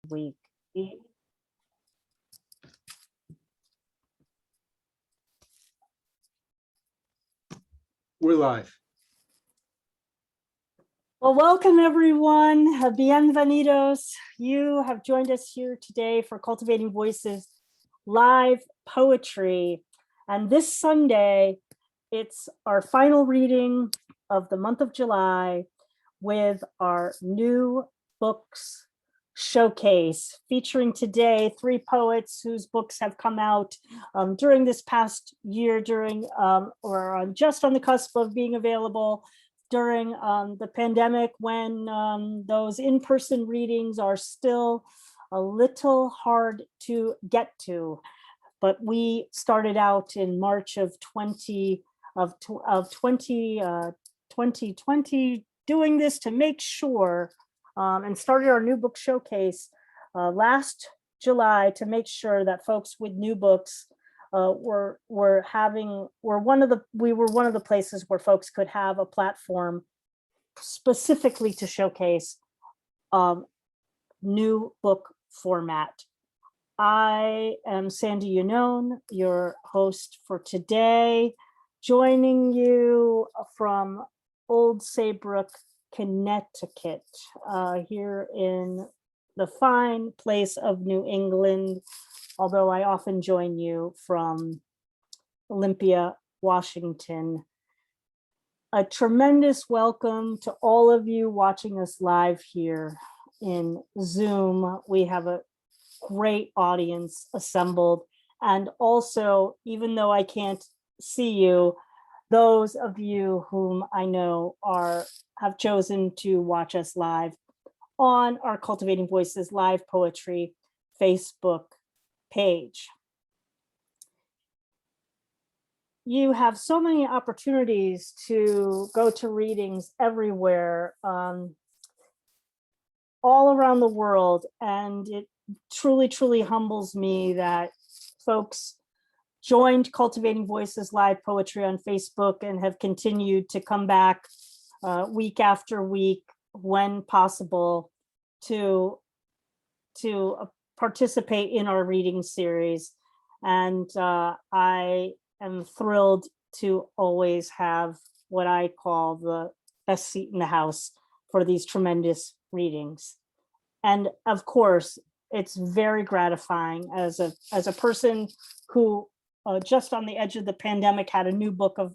week. We're live. Well, welcome everyone. Bienvenidos. You have joined us here today for Cultivating Voices live poetry. And this Sunday, it's our final reading of the month of July with our new books showcase, featuring today 3 poets whose books have come out during this past year, or just on the cusp of being available during the pandemic, when those in-person readings are still a little hard to get to. But we started out in March of 2020 doing this to make sure, and started our new book showcase last July to make sure that folks with new books were one of the places where folks could have a platform specifically to showcase new book format. I am Sandy Yannone, your host for today, joining you from Old Saybrook, Connecticut, here in the fine place of New England, although I often join you from Olympia, Washington. A tremendous welcome to all of you watching us live here in Zoom. We have a great audience assembled, and also, even though I can't see you, those of you whom I know have chosen to watch us live on our Cultivating Voices live poetry Facebook page. You have so many opportunities to go to readings everywhere, all around the world, and it truly humbles me that folks joined Cultivating Voices live poetry on Facebook and have continued to come back week after week when possible to participate in our reading series. And I am thrilled to always have what I call the best seat in the house for these tremendous readings. And of course, it's very gratifying as a person who just on the edge of the pandemic had a new book of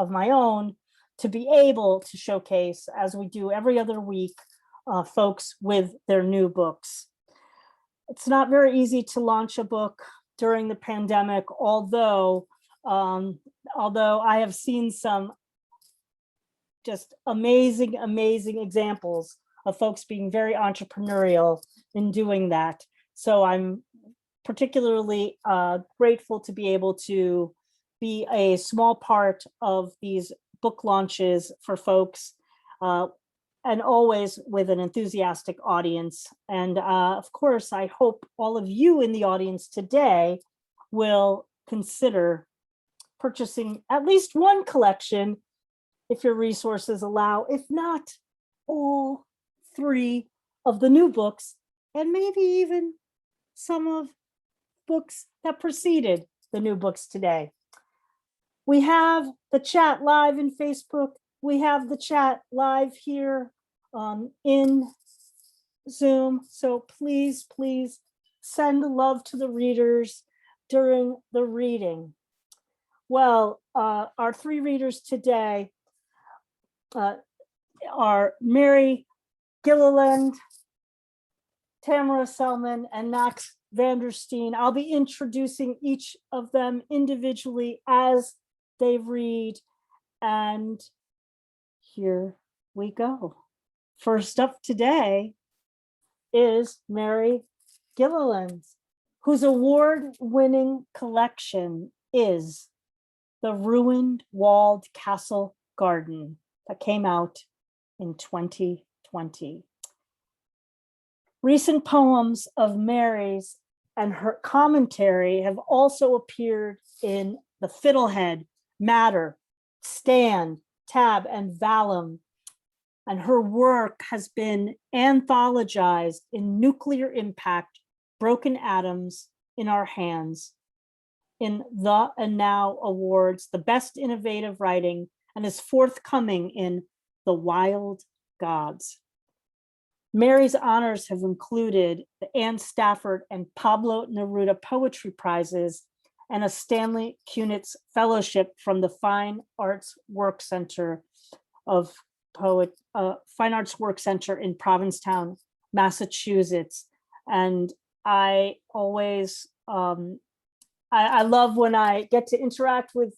my own, to be able to showcase, as we do every other week, folks with their new books. It's not very easy to launch a book during the pandemic, although I have seen some just amazing examples of folks being very entrepreneurial in doing that. So I'm particularly grateful to be able to be a small part of these book launches for folks, and always with an enthusiastic audience. And of course, I hope all of you in the audience today will consider purchasing at least one collection if your resources allow, if not all 3 of the new books, and maybe even some of books that preceded the new books today. We have the chat live in Facebook. We have the chat live here in Zoom. So please send love to the readers during the reading. Well, our 3 readers today are Mary Gilliland, Tamara Sellman, and Max Vandersteen. I'll be introducing each of them individually as they read, and here we go. First up today is Mary Gilliland, whose award-winning collection is The Ruined Walled Castle Garden, that came out in 2020. Recent poems of Mary's and her commentary have also appeared in The Fiddlehead, Matter, Stand, Tab, and Vallum, and her work has been anthologized in Nuclear Impact, Broken Atoms in Our Hands, in the and Now Awards, the Best Innovative Writing, and is forthcoming in The Wild Gods. Mary's honors have included the Ann Stafford and Pablo Neruda Poetry Prizes and a Stanley Kunitz Fellowship from the Fine Arts Work Center in Provincetown, Massachusetts. And I always, I love when I get to interact with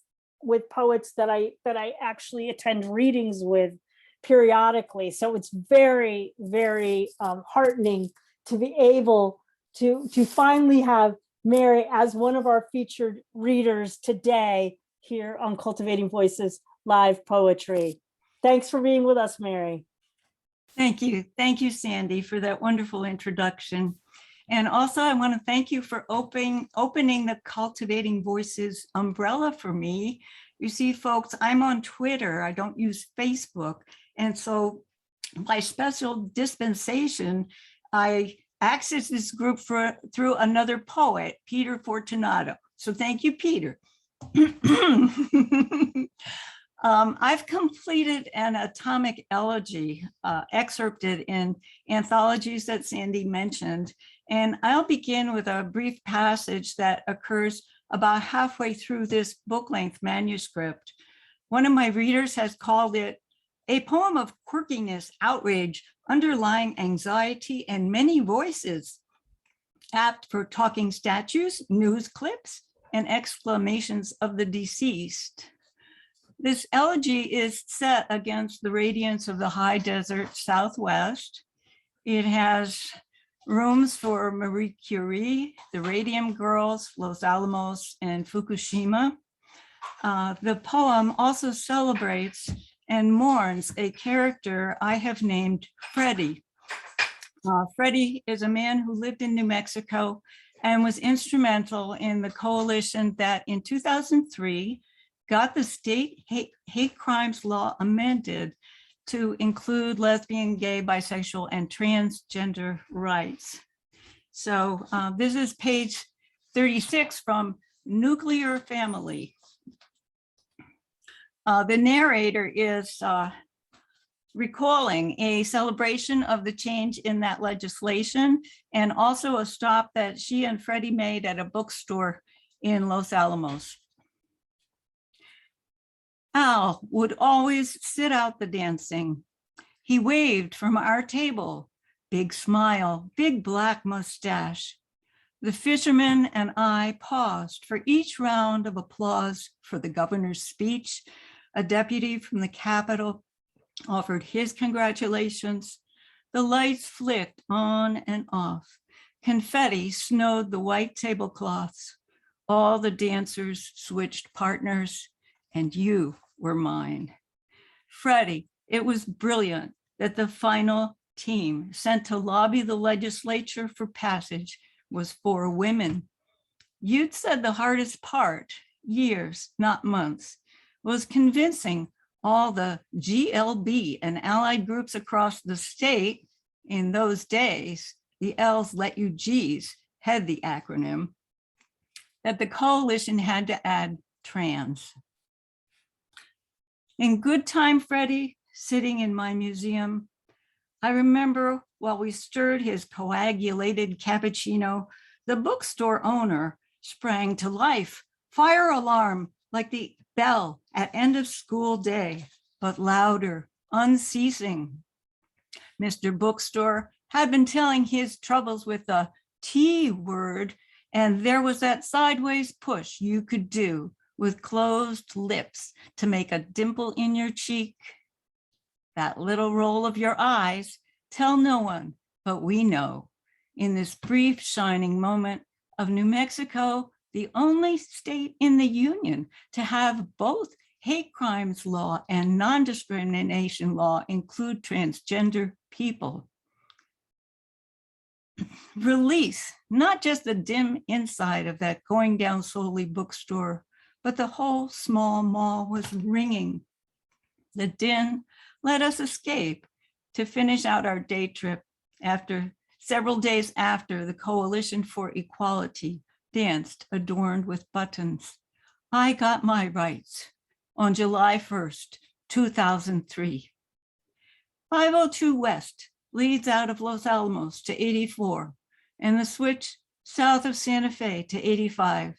poets that I actually attend readings with periodically. So it's very, very heartening to be able to finally have Mary as one of our featured readers today here on Cultivating Voices Live Poetry. Thanks for being with us, Mary. Thank you. Thank you, Sandy, for that wonderful introduction. And also I want to thank you for opening the Cultivating Voices umbrella for me. You see, folks, I'm on Twitter. I don't use Facebook. And so by special dispensation, I access this group through another poet, Peter Fortunato. So thank you, Peter. I've completed an atomic elegy excerpted in anthologies that Sandy mentioned. And I'll begin with a brief passage that occurs about halfway through this book-length manuscript. One of my readers has called it a poem of quirkiness, outrage, underlying anxiety, and many voices, apt for talking statues, news clips, and exclamations of the deceased. This elegy is set against the radiance of the high desert Southwest. It has rooms for Marie Curie, the Radium Girls, Los Alamos, and Fukushima. The poem also celebrates and mourns a character I have named Freddie. Freddie is a man who lived in New Mexico and was instrumental in the coalition that in 2003 got the state hate crimes law amended to include lesbian, gay, bisexual, and transgender rights. So this is page 36 from Nuclear Family. The narrator is recalling a celebration of the change in that legislation and also a stop that she and Freddie made at a bookstore in Los Alamos. Al would always sit out the dancing. He waved from our table, big smile, big black mustache. The fisherman and I paused for each round of applause for the governor's speech. A deputy from the Capitol offered his congratulations. The lights flicked on and off. Confetti snowed the white tablecloths. All the dancers switched partners, and you were mine. Freddie, it was brilliant that the final team sent to lobby the legislature for passage was 4 women. You'd said the hardest part, years, not months, was convincing all the GLB and allied groups across the state. In those days, the L's let you G's had the acronym, that the coalition had to add trans. In good time, Freddie, sitting in my museum, I remember while we stirred his coagulated cappuccino, the bookstore owner sprang to life, fire alarm like the bell at end of school day, but louder, unceasing. Mr. Bookstore had been telling his troubles with the T word, and there was that sideways push you could do with closed lips to make a dimple in your cheek. That little roll of your eyes, tell no one, but we know. In this brief shining moment of New Mexico, the only state in the union to have both hate crimes law and non-discrimination law include transgender people. Release, not just the dim inside of that going down slowly bookstore, but the whole small mall was ringing. The din let us escape to finish out our day trip after several days after the Coalition for Equality danced adorned with buttons. I got my rights on July 1st, 2003. 502 West leads out of Los Alamos to 84 and the switch south of Santa Fe to 85.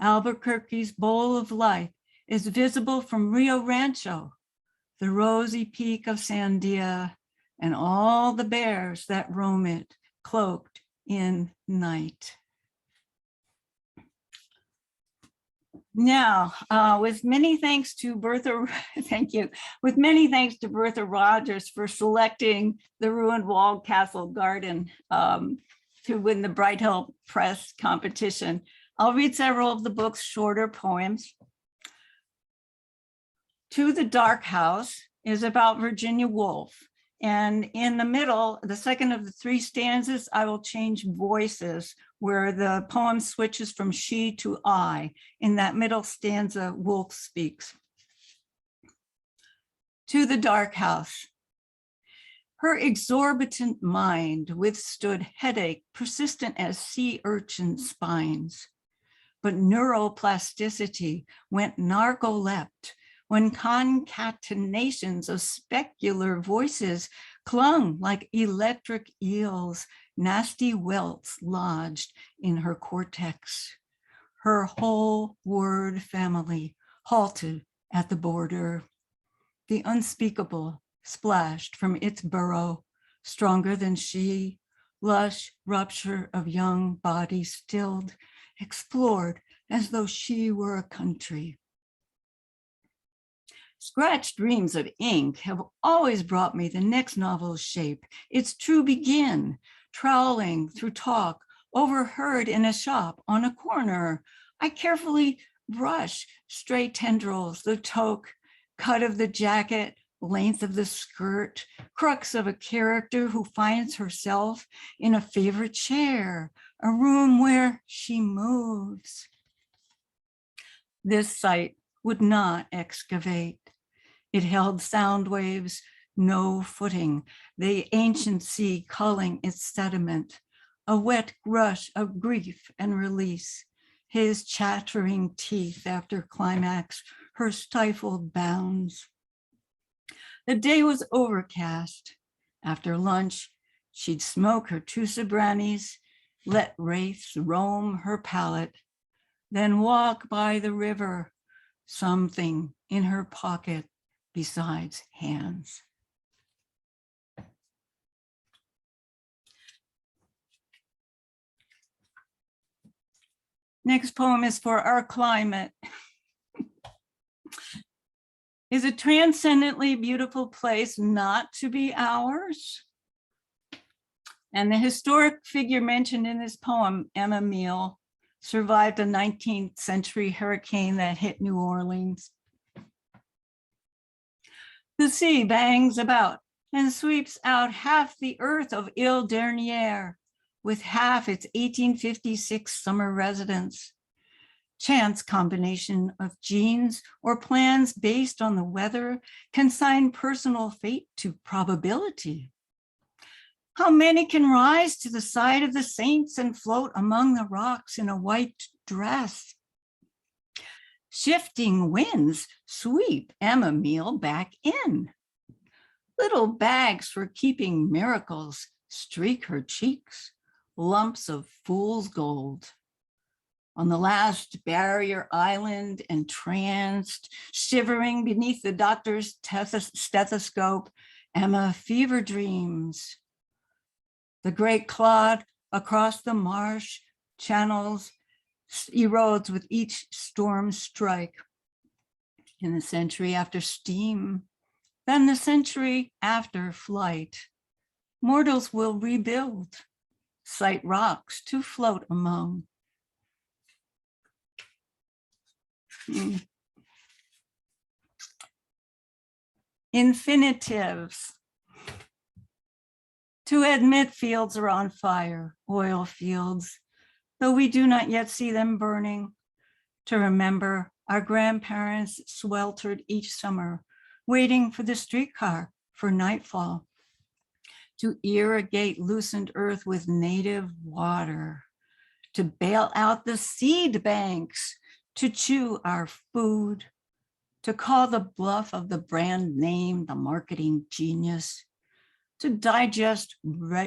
Albuquerque's bowl of light is visible from Rio Rancho, the rosy peak of Sandia, and all the bears that roam it, cloaked in night. Now, with many thanks to Bertha, thank you. With many thanks to Bertha Rogers for selecting the ruined walled castle garden to win the Bright Hill Press competition. I'll read several of the book's shorter poems. To the Dark House is about Virginia Woolf. And in the middle, the second of the three stanzas, I will change voices where the poem switches from she to I. In that middle stanza, Woolf speaks. To the Dark House. Her exorbitant mind withstood headache persistent as sea urchin spines. But neuroplasticity went narcolept when concatenations of specular voices clung like electric eels, nasty welts lodged in her cortex. Her whole word family halted at the border. The unspeakable splashed from its burrow, stronger than she, lush rupture of young bodies stilled, explored as though she were a country. Scratched reams of ink have always brought me the next novel's shape, its true begin, troweling through talk, overheard in a shop on a corner. I carefully brush stray tendrils, the toque, cut of the jacket, length of the skirt, crux of a character who finds herself in a favorite chair, a room where she moves. This site would not excavate. It held sound waves, no footing, the ancient sea culling its sediment, a wet rush of grief and release, his chattering teeth after climax, her stifled bounds. The day was overcast. After lunch, she'd smoke her two Sobranis, let wraiths roam her palate, then walk by the river, something in her pocket besides hands. Next poem is for our climate. Is a transcendently beautiful place not to be ours? And the historic figure mentioned in this poem, Emma Meal, survived a 19th century hurricane that hit New Orleans. The sea bangs about and sweeps out half the earth of Ile Dernière with half its 1856 summer residents. Chance combination of genes or plans based on the weather consign personal fate to probability. How many can rise to the side of the saints and float among the rocks in a white dress? Shifting winds sweep Emma Meal back in. Little bags for keeping miracles streak her cheeks, lumps of fool's gold. On the last barrier island, entranced, shivering beneath the doctor's stethoscope, Emma fever dreams. The great clod across the marsh channels erodes with each storm strike. In the century after steam, then the century after flight, mortals will rebuild, cite rocks to float among. Infinitives. To admit fields are on fire, oil fields, though we do not yet see them burning. To remember our grandparents sweltered each summer, waiting for the streetcar for nightfall to irrigate loosened earth with native water, to bail out the seed banks, to chew our food, to call the bluff of the brand name the marketing genius, to digest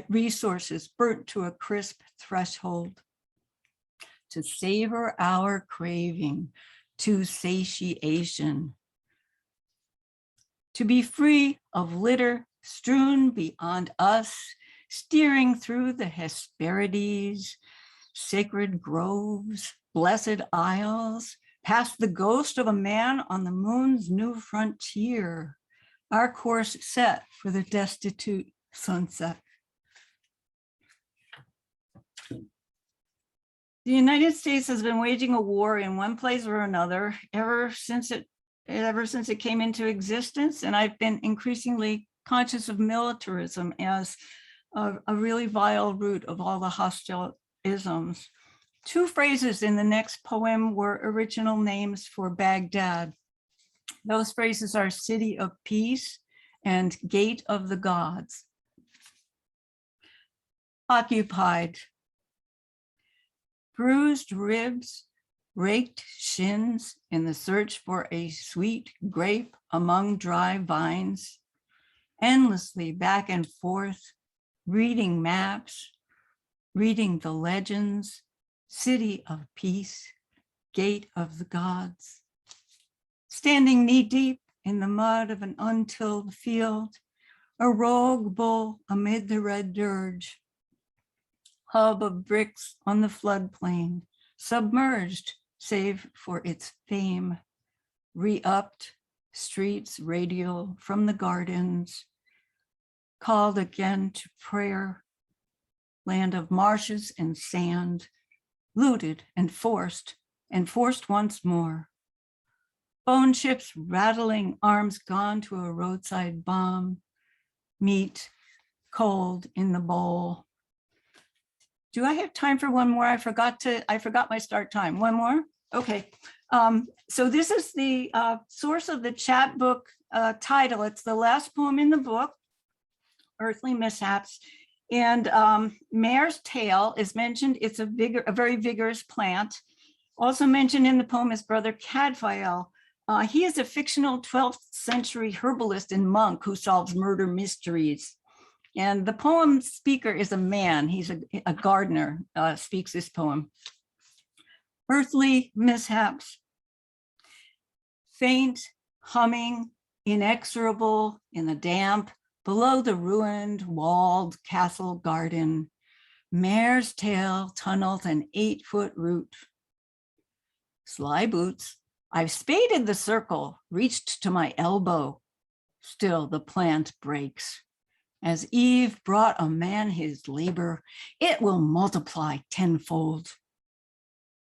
resources burnt to a crisp threshold, to savor our craving to satiation, to be free of litter strewn beyond us, steering through the Hesperides, sacred groves, blessed isles, past the ghost of a man on the moon's new frontier, our course set for the destitute sunset. The United States has been waging a war in one place or another ever since it came into existence, and I've been increasingly conscious of militarism as a really vile root of all the hostile isms. Two phrases in the next poem were original names for Baghdad. Those phrases are city of peace and gate of the gods. Occupied. Bruised ribs, raked shins in the search for a sweet grape among dry vines, endlessly back and forth, reading maps, reading the legends, city of peace, gate of the gods. Standing knee-deep in the mud of an untilled field, a rogue bull amid the red dirge, hub of bricks on the floodplain, submerged save for its fame, re-upped, streets radial from the gardens, called again to prayer, land of marshes and sand, looted and forced once more. Bone chips rattling, arms gone to a roadside bomb, meat cold in the bowl. Do I have time for one more? I forgot my start time. One more? Okay. So this is the source of the chapbook title. It's the last poem in the book, Earthly Mishaps. And Mare's Tail is mentioned. It's a very vigorous plant. Also mentioned in the poem is Brother Cadfael. He is a fictional 12th century herbalist and monk who solves murder mysteries. And the poem speaker is a man. He's a gardener, speaks this poem. Earthly mishaps. Faint, humming, inexorable in the damp, below the ruined, walled castle garden. Mare's tail tunneled an 8-foot root. Sly boots. I've spaded the circle, reached to my elbow. Still the plant breaks. As Eve brought a man his labor, it will multiply tenfold.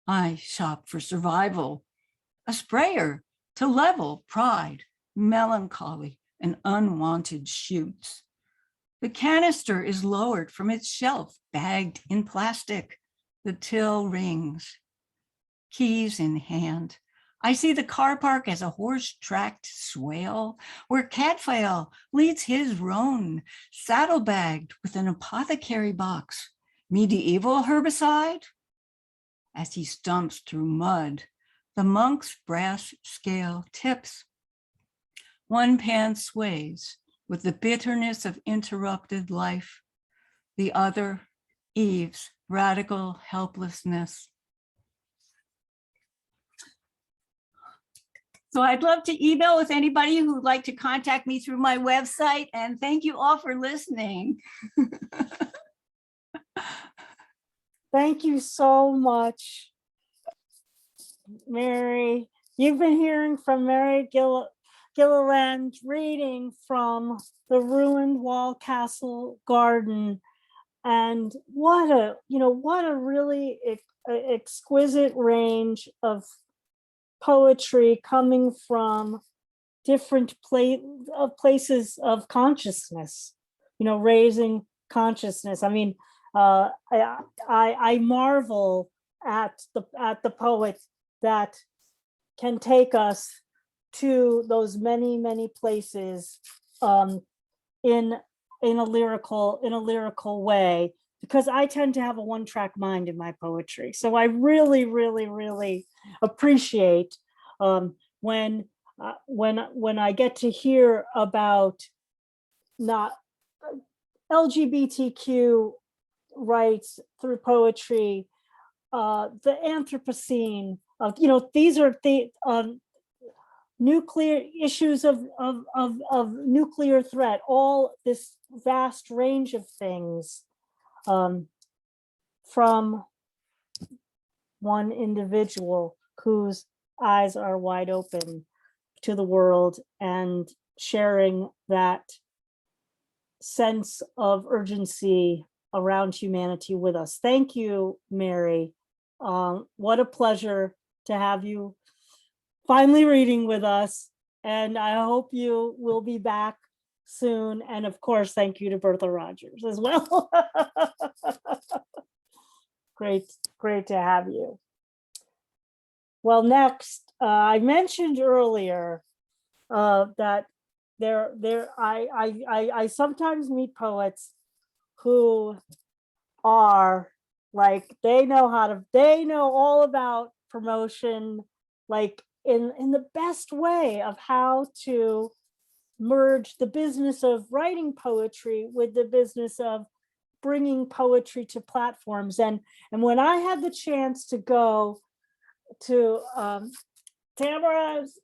I shop for survival, a sprayer to level pride, melancholy, and unwanted shoots. The canister is lowered from its shelf, bagged in plastic. The till rings, keys in hand. I see the car park as a horse-tracked swale where Cadfael leads his roan, saddlebagged with an apothecary box. Medieval herbicide? As he stumps through mud, the monk's brass scale tips. One pan sways with the bitterness of interrupted life. The other, Eve's radical helplessness. So I'd love to email with anybody who'd like to contact me through my website, and thank you all for listening. Thank you so much, Mary. You've been hearing from Mary Gilliland reading from The Ruined Wall Castle Garden. And what a really exquisite range of poetry coming from different places of consciousness, raising consciousness. I mean, I marvel at the poet that can take us to those many places in in a lyrical way, because I tend to have a one-track mind in my poetry. So I really, really, really appreciate when I get to hear about not LGBTQ rights through poetry, the Anthropocene, these are the nuclear issues of nuclear threat, all this vast range of things, from one individual whose eyes are wide open to the world and sharing that sense of urgency around humanity with us. Thank you, Mary. What a pleasure to have you finally reading with us. And I hope you will be back soon. And of course, thank you to Bertha Rogers as well. Great to have you. Well, next, I mentioned earlier that I sometimes meet poets who are like, they know all about promotion, like in the best way of how to merge the business of writing poetry with the business of bringing poetry to platforms. And when I had the chance to go to Tamara's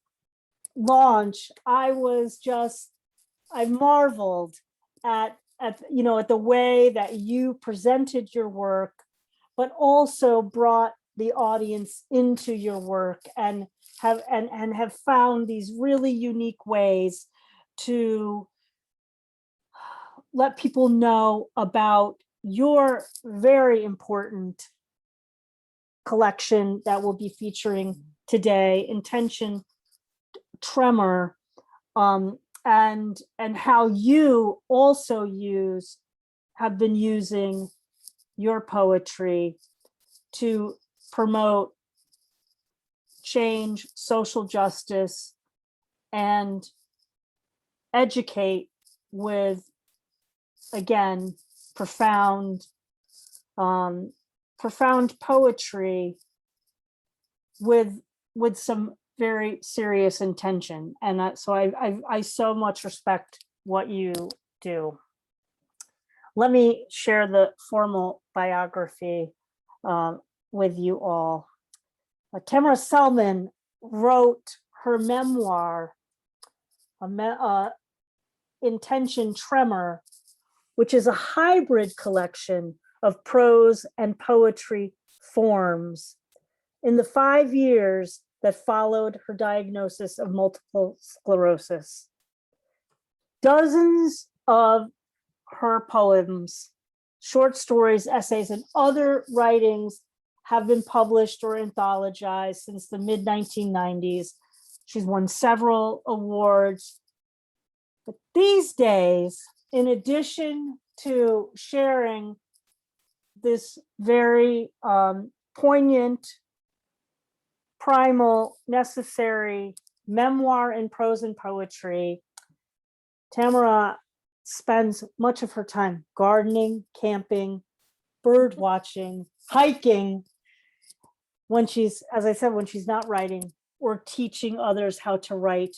launch, I marveled at the way that you presented your work, but also brought the audience into your work and have found these really unique ways to let people know about your very important collection that we'll be featuring today, Intention Tremor, and how you also have been using your poetry to promote change, social justice, and educate with, again, profound poetry with some very serious intention. And so I so much respect what you do. Let me share the formal biography with you all. Tamara Sellman wrote her memoir, Intention Tremor, which is a hybrid collection of prose and poetry forms, in the 5 years that followed her diagnosis of multiple sclerosis. Dozens of her poems, short stories, essays, and other writings have been published or anthologized since the mid-1990s. She's won several awards. But these days, in addition to sharing this very poignant, primal, necessary memoir in prose and poetry, Tamara spends much of her time gardening, camping, bird watching, hiking, when she's, as I said, when she's not writing, or teaching others how to write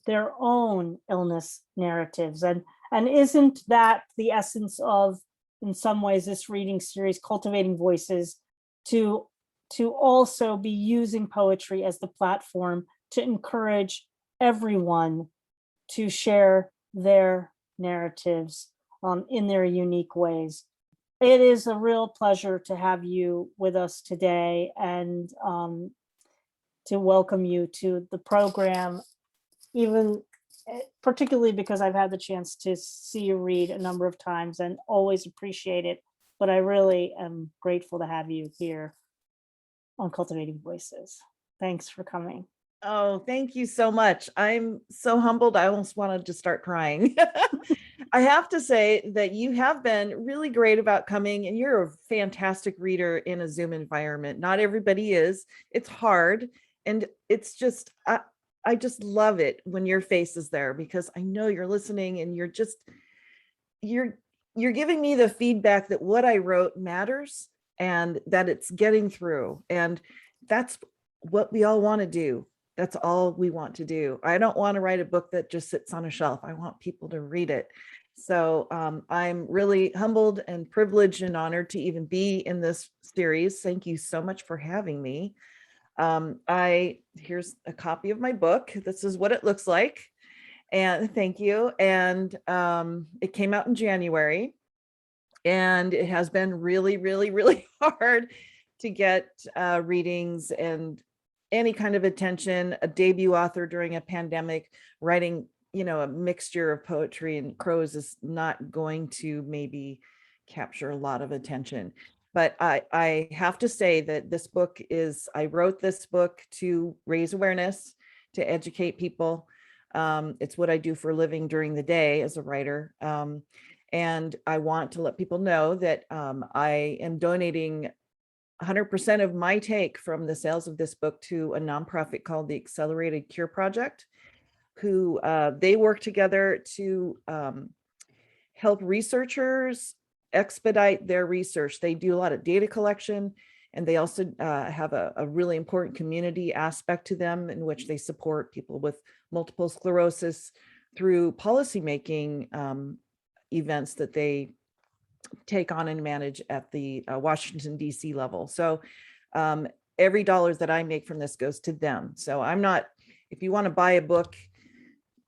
their own illness narratives. And isn't that the essence of, in some ways, this reading series, Cultivating Voices, to also be using poetry as the platform to encourage everyone to share their narratives in their unique ways. It is a real pleasure to have you with us today and to welcome you to the program, even particularly because I've had the chance to see you read a number of times and always appreciate it. But I really am grateful to have you here on Cultivating Voices. Thanks for coming. Oh, thank you so much. I'm so humbled. I almost wanted to start crying. I have to say that you have been really great about coming, and you're a fantastic reader in a Zoom environment. Not everybody is. It's hard. And it's just, I just love it when your face is there, because I know you're listening and you're just, you're giving me the feedback that what I wrote matters and that it's getting through. And that's what we all want to do. That's all we want to do. I don't want to write a book that just sits on a shelf. I want people to read it. So I'm really humbled and privileged and honored to even be in this series. Thank you so much for having me. Here's a copy of my book. This is what it looks like. And thank you. And it came out in January. And it has been really, really, really hard to get readings and any kind of attention. A debut author during a pandemic, writing, a mixture of poetry and prose is not going to maybe capture a lot of attention. But I have to say that I wrote this book to raise awareness, to educate people. It's what I do for a living during the day as a writer. And I want to let people know that I am donating 100% of my take from the sales of this book to a nonprofit called the Accelerated Cure Project, who they work together to help researchers expedite their research. They do a lot of data collection, and they also have a really important community aspect to them in which they support people with multiple sclerosis through policymaking events that they take on and manage at the Washington, D.C. level. So every dollar that I make from this goes to them. So if you want to buy a book,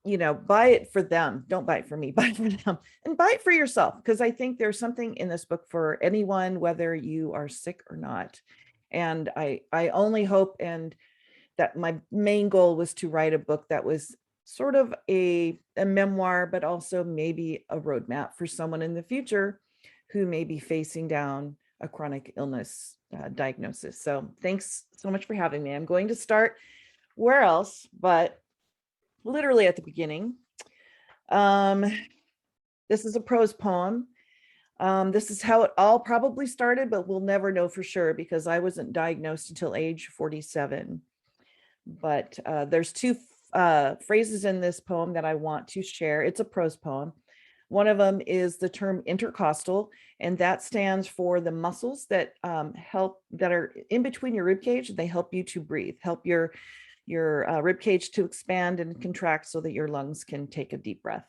buy it for them. Don't buy it for me, buy it for them, and buy it for yourself. Because I think there's something in this book for anyone, whether you are sick or not. And I only hope, and that my main goal was to write a book that was sort of a memoir, but also maybe a roadmap for someone in the future who may be facing down a chronic illness diagnosis. So thanks so much for having me. I'm going to start where else, but literally at the beginning. This is a prose poem. This is how it all probably started, but we'll never know for sure because I wasn't diagnosed until age 47. But there's two phrases in this poem that I want to share. It's a prose poem. One of them is the term intercostal, and that stands for the muscles that that are in between your rib cage. They help you to breathe, help your rib cage to expand and contract so that your lungs can take a deep breath.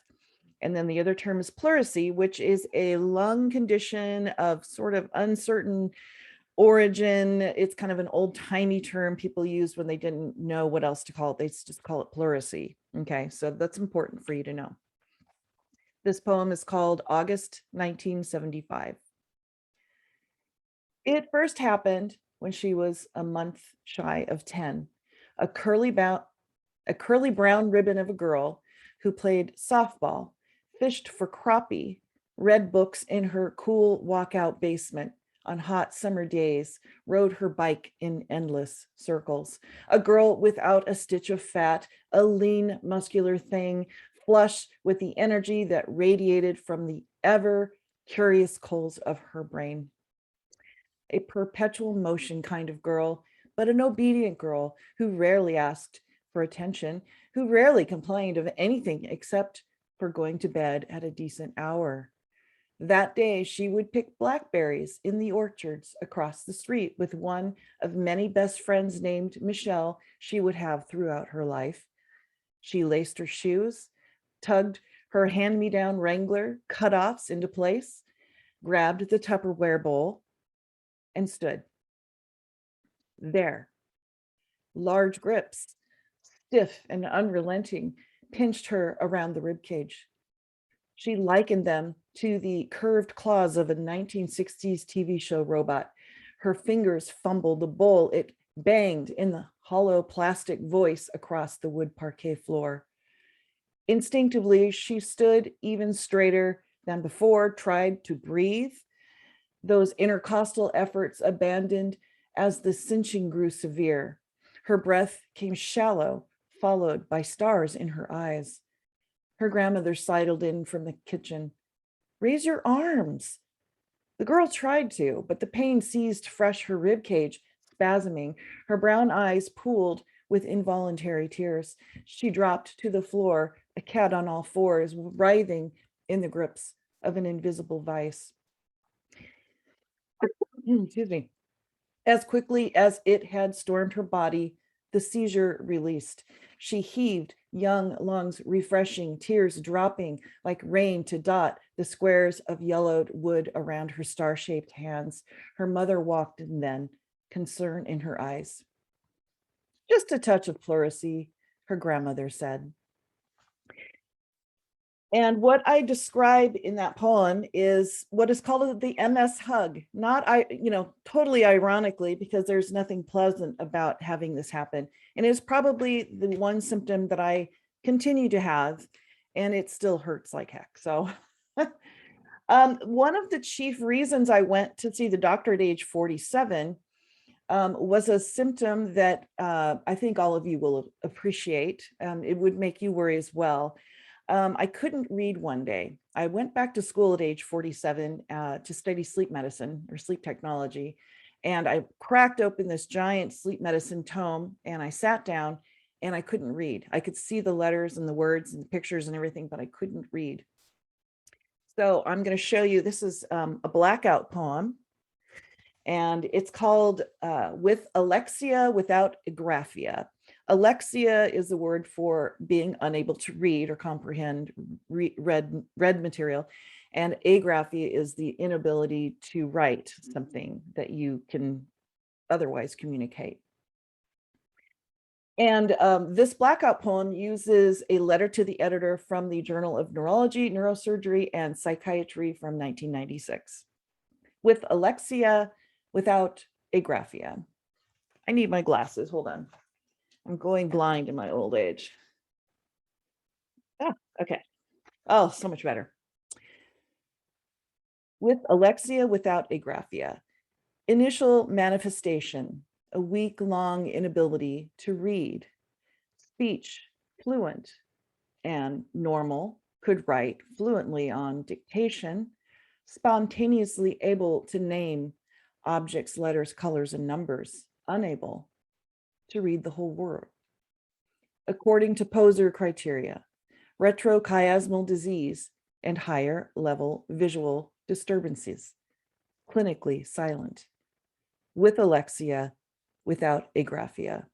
And then the other term is pleurisy, which is a lung condition of sort of uncertain origin. It's kind of an old-timey term people used when they didn't know what else to call it. They just call it pleurisy. Okay, so that's important for you to know. This poem is called August 1975. It first happened when she was a month shy of 10, a curly brown ribbon of a girl who played softball, fished for crappie, read books in her cool walkout basement on hot summer days, rode her bike in endless circles. A girl without a stitch of fat, a lean, muscular thing, flush with the energy that radiated from the ever curious coals of her brain. A perpetual motion kind of girl, but an obedient girl who rarely asked for attention, who rarely complained of anything except for going to bed at a decent hour. That day, she would pick blackberries in the orchards across the street with one of many best friends named Michelle she would have throughout her life. She laced her shoes, tugged her hand-me-down Wrangler cutoffs into place, grabbed the Tupperware bowl, and stood there. Large grips, stiff and unrelenting, pinched her around the ribcage. She likened them to the curved claws of a 1960s TV show robot. Her fingers fumbled the bowl. It banged in the hollow plastic voice across the wood parquet floor. Instinctively, she stood even straighter than before, tried to breathe. Those intercostal efforts abandoned as the cinching grew severe. Her breath came shallow, followed by stars in her eyes. Her grandmother sidled in from the kitchen. "Raise your arms." The girl tried to, but the pain seized fresh her rib cage, spasming. Her brown eyes pooled with involuntary tears. She dropped to the floor, a cat on all fours, writhing in the grips of an invisible vice. Excuse me. As quickly as it had stormed her body, the seizure released. She heaved, young lungs refreshing, tears dropping like rain to dot the squares of yellowed wood around her star-shaped hands. Her mother walked in then, concern in her eyes. Just a touch of pleurisy, her grandmother said. And what I describe in that poem is what is called the MS hug, not, totally ironically, because there's nothing pleasant about having this happen. And it's probably the one symptom that I continue to have, and it still hurts like heck. So one of the chief reasons I went to see the doctor at age 47 was a symptom that I think all of you will appreciate. It would make you worry as well. I couldn't read one day. I went back to school at age 47 to study sleep medicine or sleep technology. And I cracked open this giant sleep medicine tome and I sat down and I couldn't read. I could see the letters and the words and the pictures and everything, but I couldn't read. So I'm going to show you, this is a blackout poem. And it's called With Alexia Without Agraphia. Alexia is the word for being unable to read or comprehend read material. And agraphia is the inability to write something that you can otherwise communicate. And this blackout poem uses a letter to the editor from the Journal of Neurology, Neurosurgery, and Psychiatry from 1996. With Alexia Without Agraphia. I need my glasses, hold on. I'm going blind in my old age. Ah, okay. Oh, so much better. With Alexia Without Agraphia. Initial manifestation, a week-long inability to read. Speech fluent and normal, could write fluently on dictation, spontaneously able to name objects, letters, colors, and numbers, unable to read the whole world. According to Poser criteria, retrochiasmal disease and higher level visual disturbances, clinically silent, with alexia, without agraphia.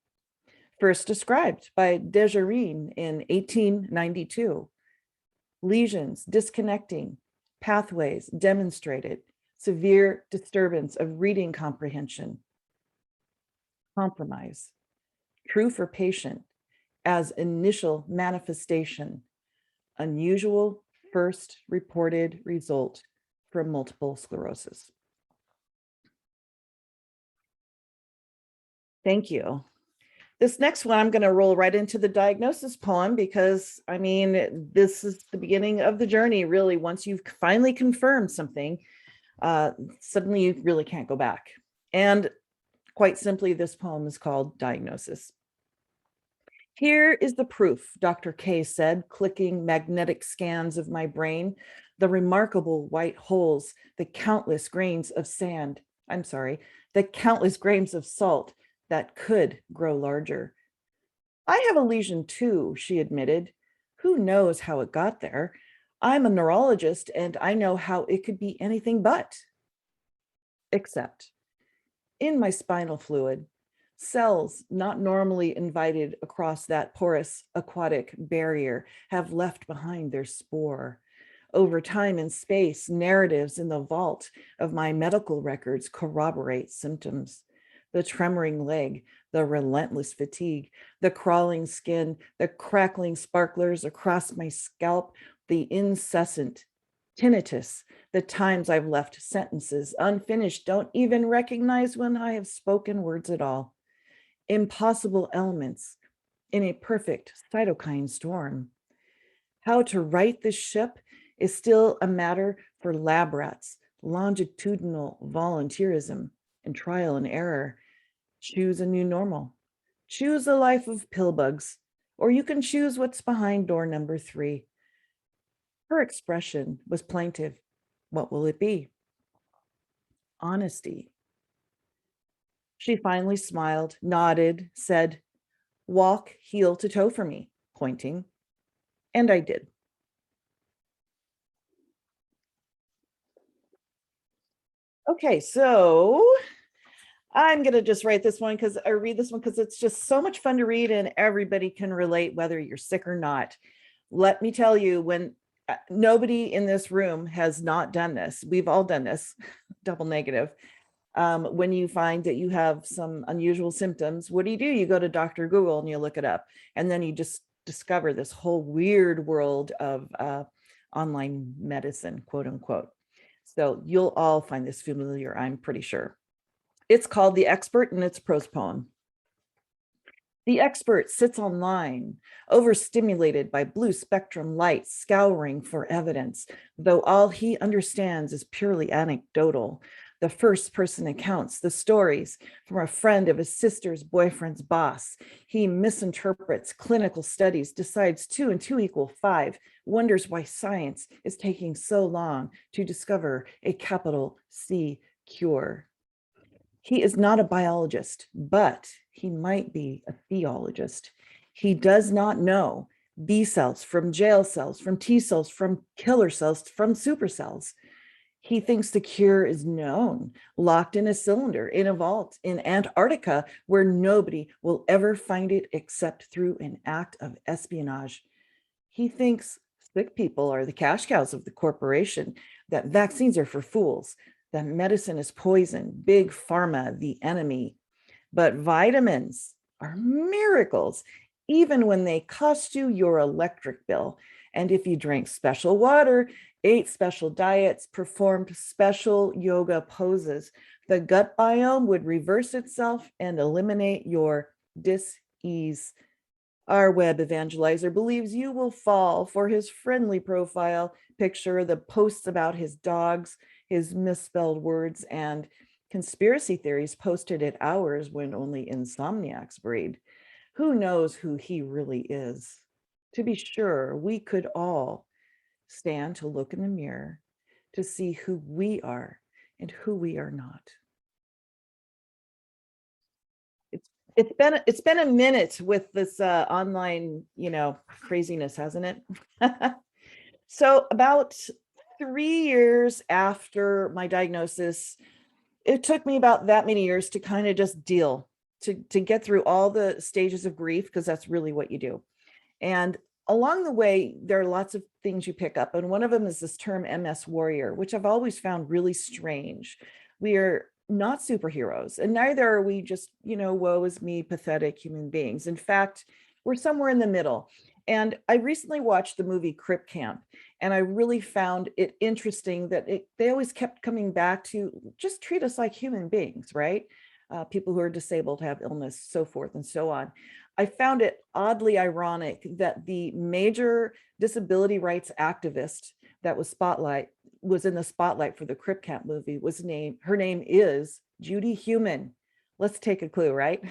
First described by Desjardins in 1892. Lesions disconnecting, pathways demonstrated, severe disturbance of reading comprehension, compromise, true for patient as initial manifestation, unusual first reported result from multiple sclerosis. Thank you. This next one, I'm going to roll right into the diagnosis poem because, I mean, this is the beginning of the journey, really. Once you've finally confirmed something, suddenly you really can't go back. And quite simply, this poem is called Diagnosis. Here is the proof, Dr. K said, clicking magnetic scans of my brain, the remarkable white holes, the countless grains of sand, the countless grains of salt that could grow larger. I have a lesion too, she admitted. Who knows how it got there? I'm a neurologist and I know how it could be anything but. Except in my spinal fluid, cells not normally invited across that porous aquatic barrier have left behind their spore. Over time and space, narratives in the vault of my medical records corroborate symptoms. The tremoring leg, the relentless fatigue, the crawling skin, the crackling sparklers across my scalp, the incessant tinnitus, the times I've left sentences unfinished, don't even recognize when I have spoken words at all. Impossible elements in a perfect cytokine storm. How to right this ship is still a matter for lab rats, longitudinal volunteerism, and trial and error. Choose a new normal. Choose a life of pill bugs, or you can choose what's behind door number 3. Her expression was plaintive. What will it be? Honesty. She finally smiled, nodded, said, walk heel to toe for me, pointing. And I did. Okay, so I'm going to just read this one because it's just so much fun to read and everybody can relate whether you're sick or not. Let me tell you, when nobody in this room has not done this, we've all done this, double negative. When you find that you have some unusual symptoms, what do? You go to Dr. Google and you look it up, and then you just discover this whole weird world of online medicine, quote unquote. So you'll all find this familiar, I'm pretty sure. It's called The Expert, and it's a prose poem. The expert sits online, overstimulated by blue spectrum light, scouring for evidence, though all he understands is purely anecdotal. The first person accounts, the stories from a friend of his sister's boyfriend's boss. He misinterprets clinical studies, decides 2 and 2 equal 5, wonders why science is taking so long to discover a capital C cure. He is not a biologist, but he might be a theologist. He does not know B cells from jail cells, from T cells, from killer cells, from supercells. He thinks the cure is known, locked in a cylinder, in a vault, in Antarctica, where nobody will ever find it except through an act of espionage. He thinks sick people are the cash cows of the corporation, that vaccines are for fools, that medicine is poison, big pharma, the enemy. But vitamins are miracles, even when they cost you your electric bill. And if you drank special water, ate special diets, performed special yoga poses, the gut biome would reverse itself and eliminate your dis-ease. Our web evangelizer believes you will fall for his friendly profile picture, the posts about his dogs, his misspelled words, and conspiracy theories posted at hours when only insomniacs breed. Who knows who he really is? To be sure, we could all stand to look in the mirror to see who we are and who we are not. It's been a minute with this online, craziness, hasn't it? So about 3 years after my diagnosis, it took me about that many years to kind of just deal, to get through all the stages of grief, because that's really what you do. And along the way, there are lots of things you pick up. And one of them is this term MS warrior, which I've always found really strange. We are not superheroes, and neither are we just, woe is me, pathetic human beings. In fact, we're somewhere in the middle. And I recently watched the movie Crip Camp, and I really found it interesting that they always kept coming back to just treat us like human beings, right? People who are disabled, have illness, so forth and so on. I found it oddly ironic that the major disability rights activist that was in the spotlight for the Crip Camp movie her name is Judy Heumann. Let's take a clue, right?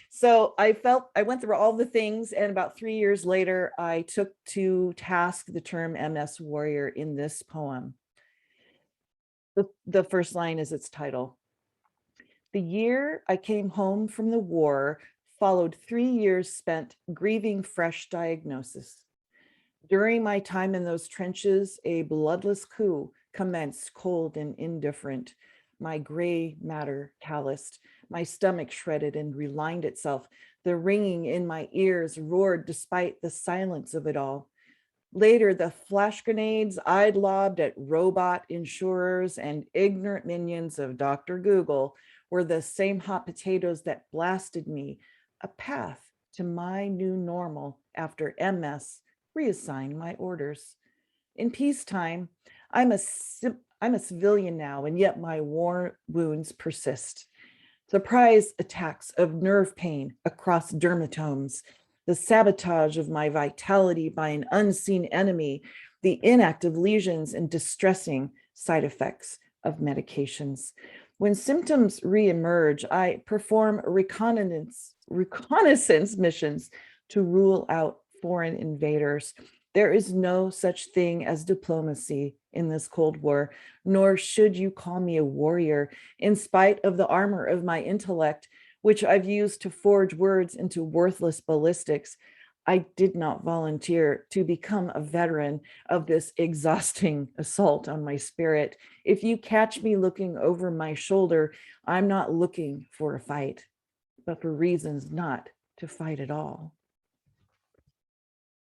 So I went through all the things, and about 3 years later, I took to task the term MS warrior in this poem. The first line is its title. The year I came home from the war followed 3 years spent grieving fresh diagnosis. During my time in those trenches, a bloodless coup commenced, cold and indifferent. My gray matter calloused, my stomach shredded and relined itself. The ringing in my ears roared despite the silence of it all. Later, the flash grenades I'd lobbed at robot insurers and ignorant minions of Dr. Google were the same hot potatoes that blasted me a path to my new normal after MS reassigned my orders. In peacetime, I'm a civilian now, and yet my war wounds persist. Surprise attacks of nerve pain across dermatomes, the sabotage of my vitality by an unseen enemy, the inactive lesions and distressing side effects of medications. When symptoms reemerge, I perform reconnaissance missions to rule out foreign invaders. There is no such thing as diplomacy in this Cold War, nor should you call me a warrior, in spite of the armor of my intellect, which I've used to forge words into worthless ballistics. I did not volunteer to become a veteran of this exhausting assault on my spirit. If you catch me looking over my shoulder, I'm not looking for a fight, but for reasons not to fight at all.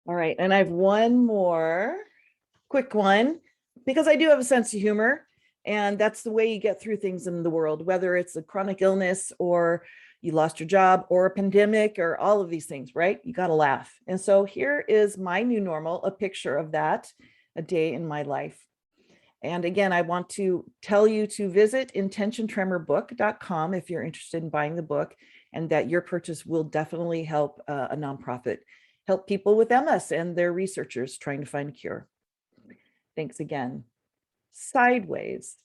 All right, and I have one more quick one because I do have a sense of humor, and that's the way you get through things in the world, whether it's a chronic illness or you lost your job or a pandemic or all of these things, right? You got to laugh. And so here is my new normal, a picture of that, a day in my life. And again, I want to tell you to visit intentiontremorbook.com if you're interested in buying the book, and that your purchase will definitely help a nonprofit help people with MS and their researchers trying to find a cure. Thanks again. Sideways.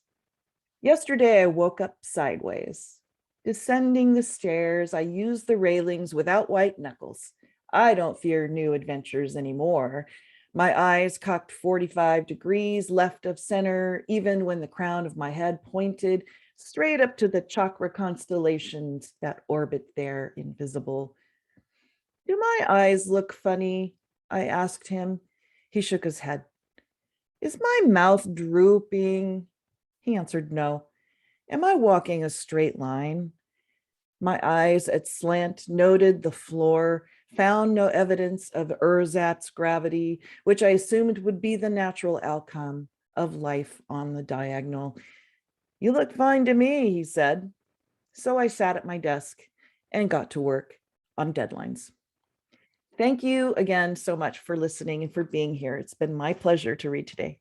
Yesterday, I woke up sideways. Descending the stairs, I used the railings without white knuckles. I don't fear new adventures anymore. My eyes cocked 45 degrees left of center, even when the crown of my head pointed straight up to the chakra constellations that orbit there, invisible. Do my eyes look funny? I asked him. He shook his head. Is my mouth drooping? He answered no. Am I walking a straight line? My eyes at slant noted the floor, found no evidence of ersatz gravity, which I assumed would be the natural outcome of life on the diagonal. You look fine to me, he said. So I sat at my desk and got to work on deadlines. Thank you again so much for listening and for being here. It's been my pleasure to read today.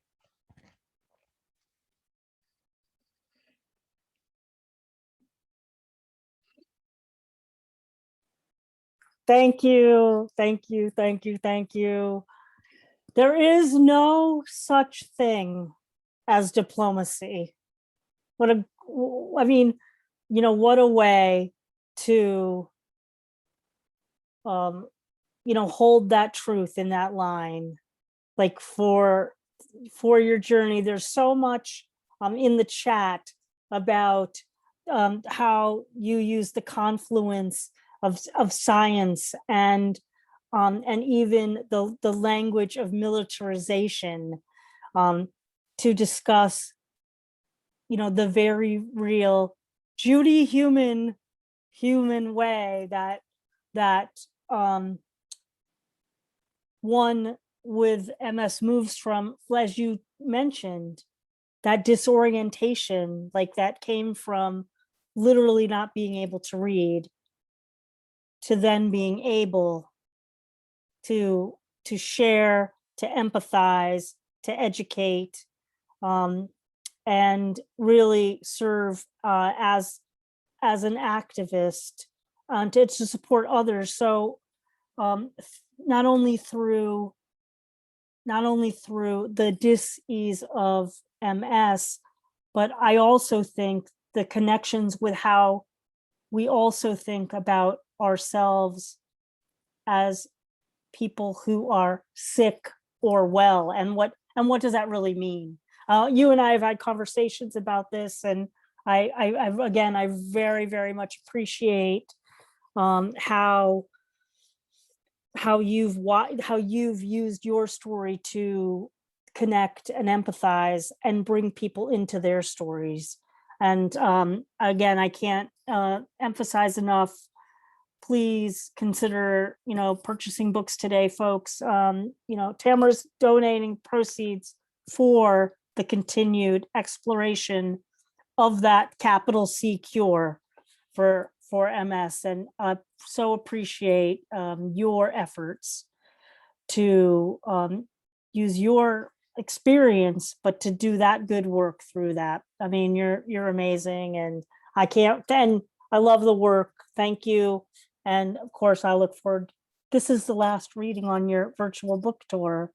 Thank you. Thank you. Thank you. Thank you. There is no such thing as diplomacy. What a, I mean, you know, what a way to, you know, hold that truth in that line, like for your journey. There's so much in the chat about how you use the confluence of science and even the language of militarization to discuss, you know, the very real Judy human way that one with MS moves from, as you mentioned, that disorientation, like that came from literally not being able to read to then being able to share, to empathize, to educate, and really serve as an activist to support others. So not only through the dis-ease of MS, but I also think the connections with how we also think about ourselves as people who are sick or well, and what does that really mean? You and I have had conversations about this, and I very, very much appreciate how you've used your story to connect and empathize and bring people into their stories. And again, I can't emphasize enough, please consider, you know, purchasing books today, folks. You know, Tamara's donating proceeds for the continued exploration of that capital C cure for MS, and so appreciate your efforts to use your experience, but to do that good work through that. I mean, you're amazing, and I love the work. Thank you. And of course, I look forward. This is the last reading on your virtual book tour.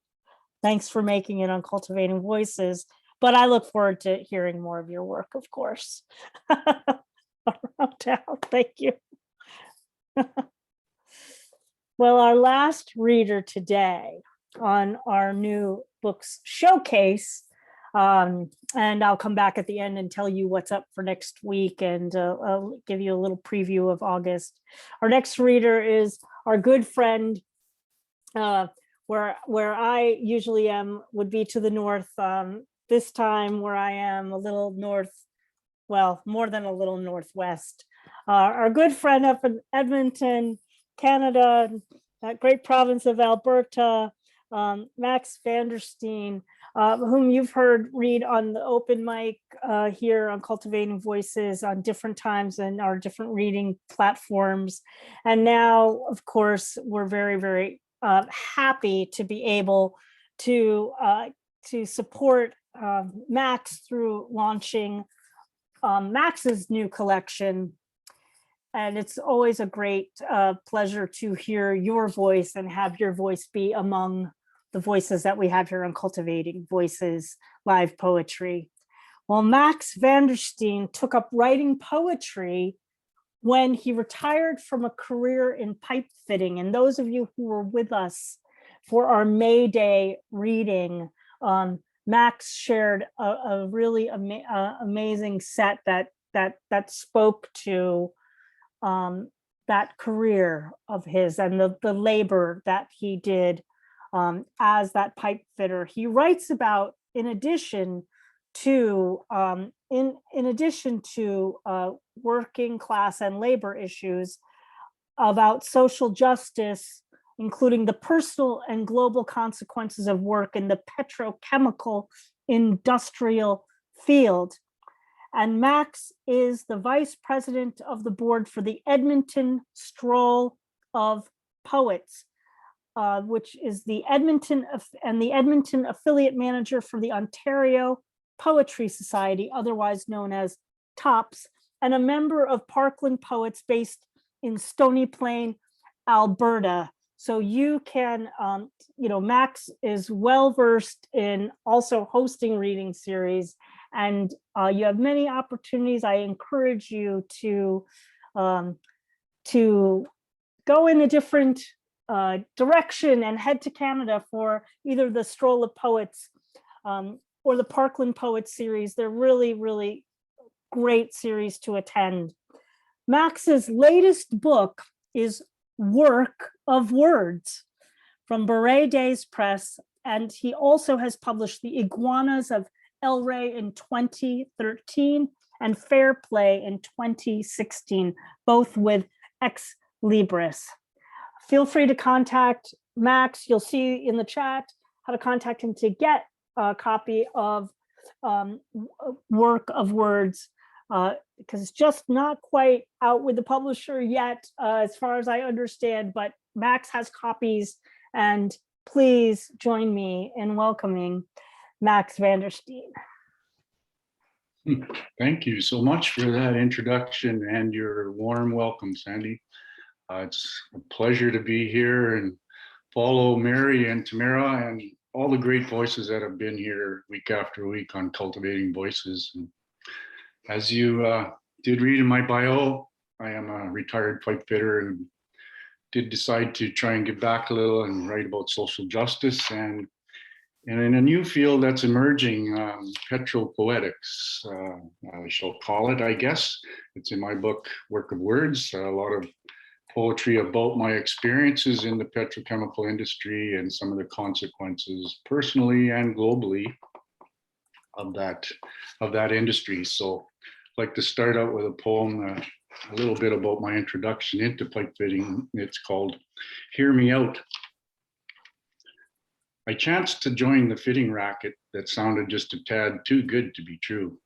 Thanks for making it on Cultivating Voices, but I look forward to hearing more of your work, of course. Around town. Thank you. Well, our last reader today on our new books showcase, and I'll come back at the end and tell you what's up for next week, and I'll give you a little preview of August. Our next reader is our good friend Where I usually am would be to the north. This time where I am a little north, well, more than a little northwest. Our good friend up in Edmonton, Canada, that great province of Alberta, Max Vandersteen, whom you've heard read on the open mic here on Cultivating Voices on different times and our different reading platforms. And now, of course, we're very, very happy to be able to support Max through launching Max's new collection. And it's always a great pleasure to hear your voice and have your voice be among the voices that we have here on Cultivating Voices live poetry. Well, Max Vandersteen took up writing poetry when he retired from a career in pipe fitting. And those of you who were with us for our May Day reading, Max shared a really amazing set that spoke to that career of his and the labor that he did as that pipe fitter. He writes about, in addition to working class and labor issues, about social justice, including the personal and global consequences of work in the petrochemical industrial field. And Max is the vice president of the board for the Edmonton Stroll of Poets, which is the Edmonton affiliate manager for the Ontario Poetry Society, otherwise known as TOPS, and a member of Parkland Poets based in Stony Plain, Alberta. So you can, Max is well-versed in also hosting reading series, and you have many opportunities. I encourage you to go in a different direction and head to Canada for either the Stroll of Poets or the Parkland Poets series. They're really, really great series to attend. Max's latest book is Work of Words from Beret Days Press, and he also has published The Iguanas of El Rey in 2013 and Fair Play in 2016, both with Ex Libris. Feel free to contact Max. You'll see in the chat how to contact him to get a copy of Work of Words, because it's just not quite out with the publisher yet, as far as I understand, but Max has copies, and please join me in welcoming Max Vandersteen. Thank you so much for that introduction and your warm welcome, Sandy. It's a pleasure to be here and follow Mary and Tamara and all the great voices that have been here week after week on Cultivating Voices. And as you did read in my bio, I am a retired pipe fitter and did decide to try and give back a little and write about social justice and in a new field that's emerging, petropoetics, I shall call it, I guess. It's in my book, Work of Words, a lot of poetry about my experiences in the petrochemical industry and some of the consequences personally and globally of that industry. So I'd like to start out with a poem, a little bit about my introduction into pipe fitting. It's called Hear Me Out. I chanced to join the fitting racket that sounded just a tad too good to be true.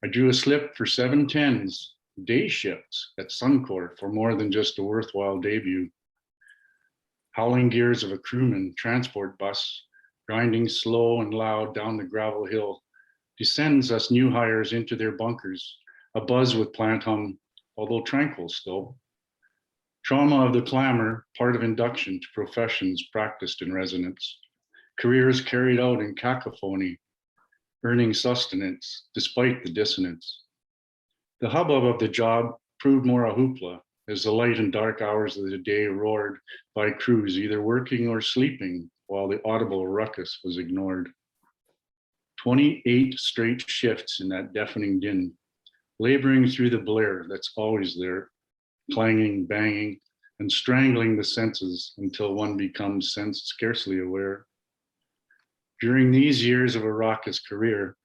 I drew a slip for 7/10s, day shifts at Suncor for more than just a worthwhile debut. Howling gears of a crewman transport bus, grinding slow and loud down the gravel hill, descends us new hires into their bunkers, a buzz with plant hum, although tranquil still. Trauma of the clamor, part of induction to professions practiced in resonance. Careers carried out in cacophony, earning sustenance despite the dissonance. The hubbub of the job proved more a hoopla as the light and dark hours of the day roared by crews either working or sleeping while the audible ruckus was ignored. 28 straight shifts in that deafening din, laboring through the blare that's always there, clanging, banging, and strangling the senses until one becomes sense scarcely aware. During these years of a raucous career,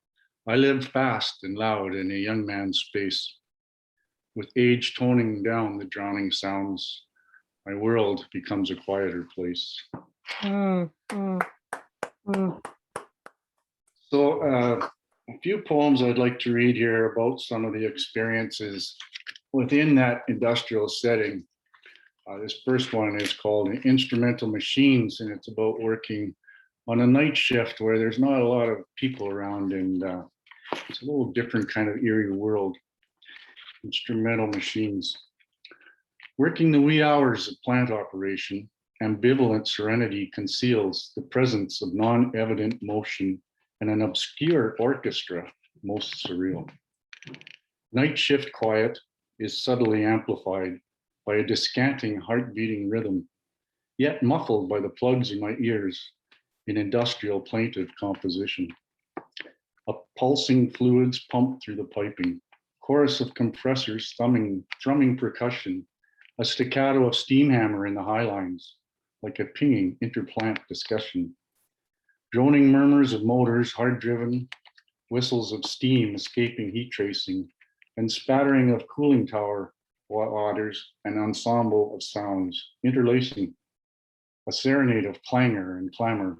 I lived fast and loud in a young man's space. With age toning down the drowning sounds, my world becomes a quieter place. Mm, mm, mm. So a few poems I'd like to read here about some of the experiences within that industrial setting. This first one is called Instrumental Machines, and it's about working on a night shift where there's not a lot of people around, and it's a little different kind of eerie world. Instrumental machines. Working the wee hours of plant operation, ambivalent serenity conceals the presence of non-evident motion and an obscure orchestra, most surreal. Night shift quiet is subtly amplified by a descanting heart-beating rhythm, yet muffled by the plugs in my ears in industrial plaintive composition. A pulsing fluids pump through the piping, chorus of compressors thrumming percussion, a staccato of steam hammer in the high lines, like a pinging interplant discussion. Droning murmurs of motors hard driven, whistles of steam escaping heat tracing, and spattering of cooling tower waters, an ensemble of sounds interlacing, a serenade of clangor and clamor,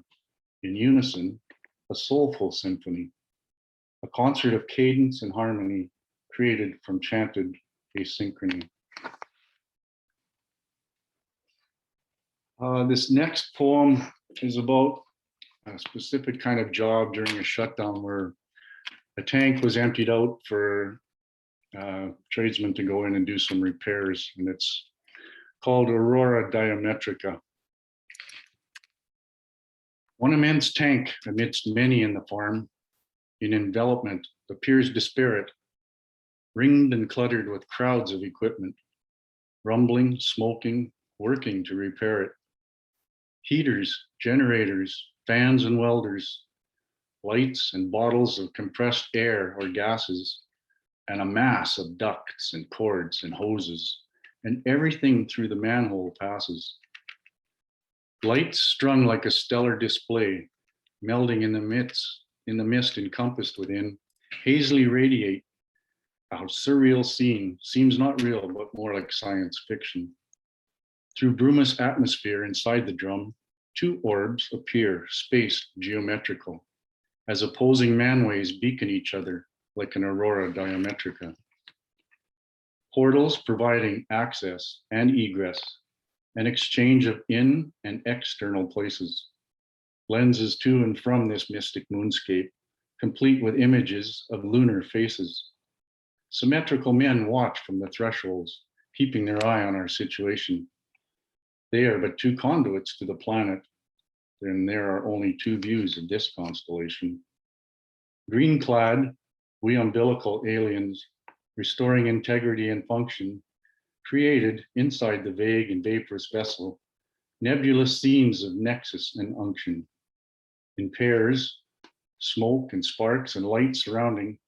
in unison, a soulful symphony, a concert of cadence and harmony created from chanted asynchrony. This next poem is about a specific kind of job during a shutdown where a tank was emptied out for tradesmen to go in and do some repairs, and it's called Aurora Diametrica. One immense tank amidst many in the farm, in envelopment, appears disparate, ringed and cluttered with crowds of equipment, rumbling, smoking, working to repair it. Heaters, generators, fans and welders, lights and bottles of compressed air or gases, and a mass of ducts and cords and hoses, and everything through the manhole passes. Lights strung like a stellar display, melding in the mist encompassed within, hazily radiate. A surreal scene, seems not real, but more like science fiction. Through brumous atmosphere inside the drum, two orbs appear, spaced geometrical, as opposing manways beacon each other like an aurora diametrica. Portals providing access and egress, an exchange of in and external places. Lenses to and from this mystic moonscape, complete with images of lunar faces. Symmetrical men watch from the thresholds, keeping their eye on our situation. They are but two conduits to the planet, and there are only two views of this constellation. Green clad, we umbilical aliens, restoring integrity and function, created inside the vague and vaporous vessel, nebulous scenes of nexus and unction. In pairs, smoke and sparks and light surrounding,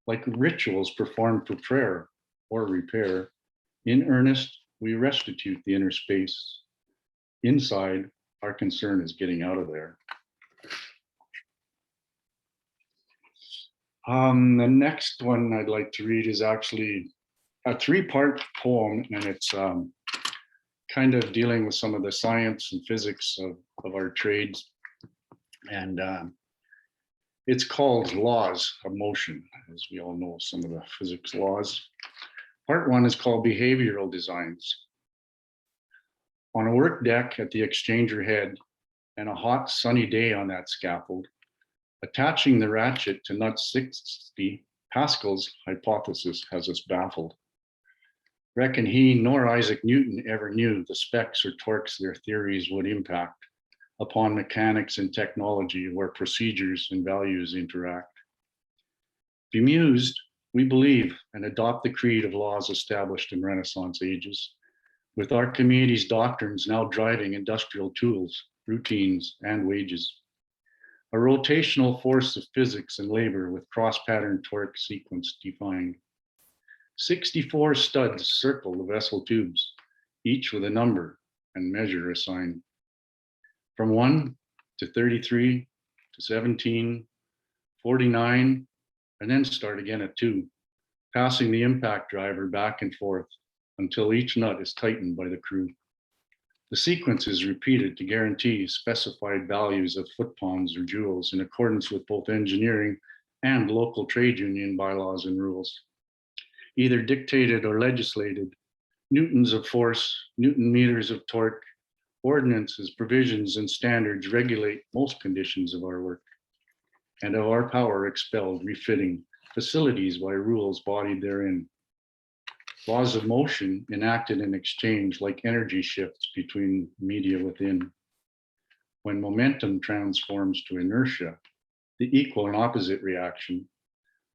like rituals performed for prayer or repair. In earnest, we restitute the inner space. Inside, our concern is getting out of there. The next one I'd like to read is actually a three-part poem, and it's kind of dealing with some of the science and physics of our trades. And it's called Laws of Motion, as we all know some of the physics laws. Part one is called Behavioral Designs. On a work deck at the exchanger head, and a hot sunny day on that scaffold, attaching the ratchet to nut 60, Pascal's hypothesis has us baffled. Reckon he nor Isaac Newton ever knew the specs or torques their theories would impact upon mechanics and technology where procedures and values interact. Bemused, we believe and adopt the creed of laws established in Renaissance ages, with Archimedes' doctrines now driving industrial tools, routines, and wages. A rotational force of physics and labor with cross-pattern torque sequence defined. 64 studs circle the vessel tubes, each with a number and measure assigned. From 1 to 33 to 17, 49, and then start again at 2, passing the impact driver back and forth until each nut is tightened by the crew. The sequence is repeated to guarantee specified values of foot-pounds or joules in accordance with both engineering and local trade union bylaws and rules. Either dictated or legislated, newtons of force, Newton meters of torque, ordinances, provisions, and standards regulate most conditions of our work and of our power expelled, refitting facilities by rules bodied therein. Laws of motion enacted in exchange like energy shifts between media within. When momentum transforms to inertia, the equal and opposite reaction,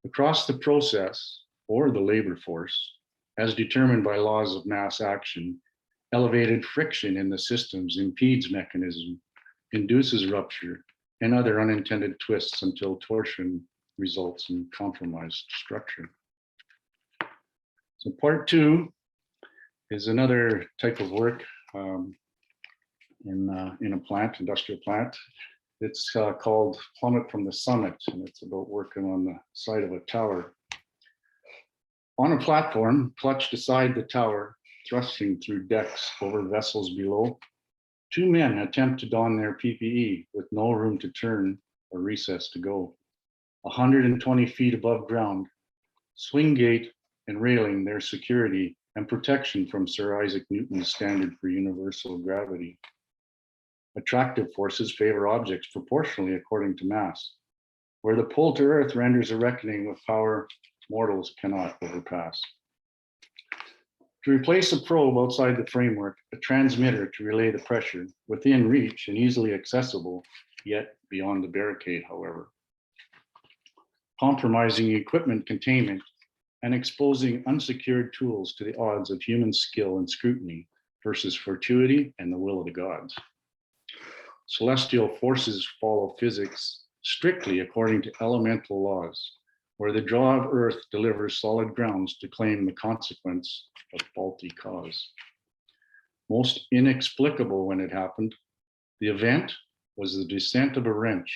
across the process or the labor force, as determined by laws of mass action, elevated friction in the systems impedes mechanism, induces rupture, and other unintended twists until torsion results in compromised structure. So part 2 is another type of work in a plant, industrial plant. It's called Plummet from the Summit, and it's about working on the side of a tower. On a platform, clutched aside the tower, thrusting through decks over vessels below, 2 men attempt to don their PPE with no room to turn or recess to go. 120 feet above ground, swing gate and railing their security and protection from Sir Isaac Newton's standard for universal gravity. Attractive forces favor objects proportionally according to mass, where the pull to earth renders a reckoning with power mortals cannot overpass. To replace a probe outside the framework, a transmitter to relay the pressure within reach and easily accessible, yet beyond the barricade, however. Compromising equipment containment and exposing unsecured tools to the odds of human skill and scrutiny versus fortuity and the will of the gods. Celestial forces follow physics strictly according to elemental laws, where the draw of earth delivers solid grounds to claim the consequence of faulty cause. Most inexplicable when it happened, the event was the descent of a wrench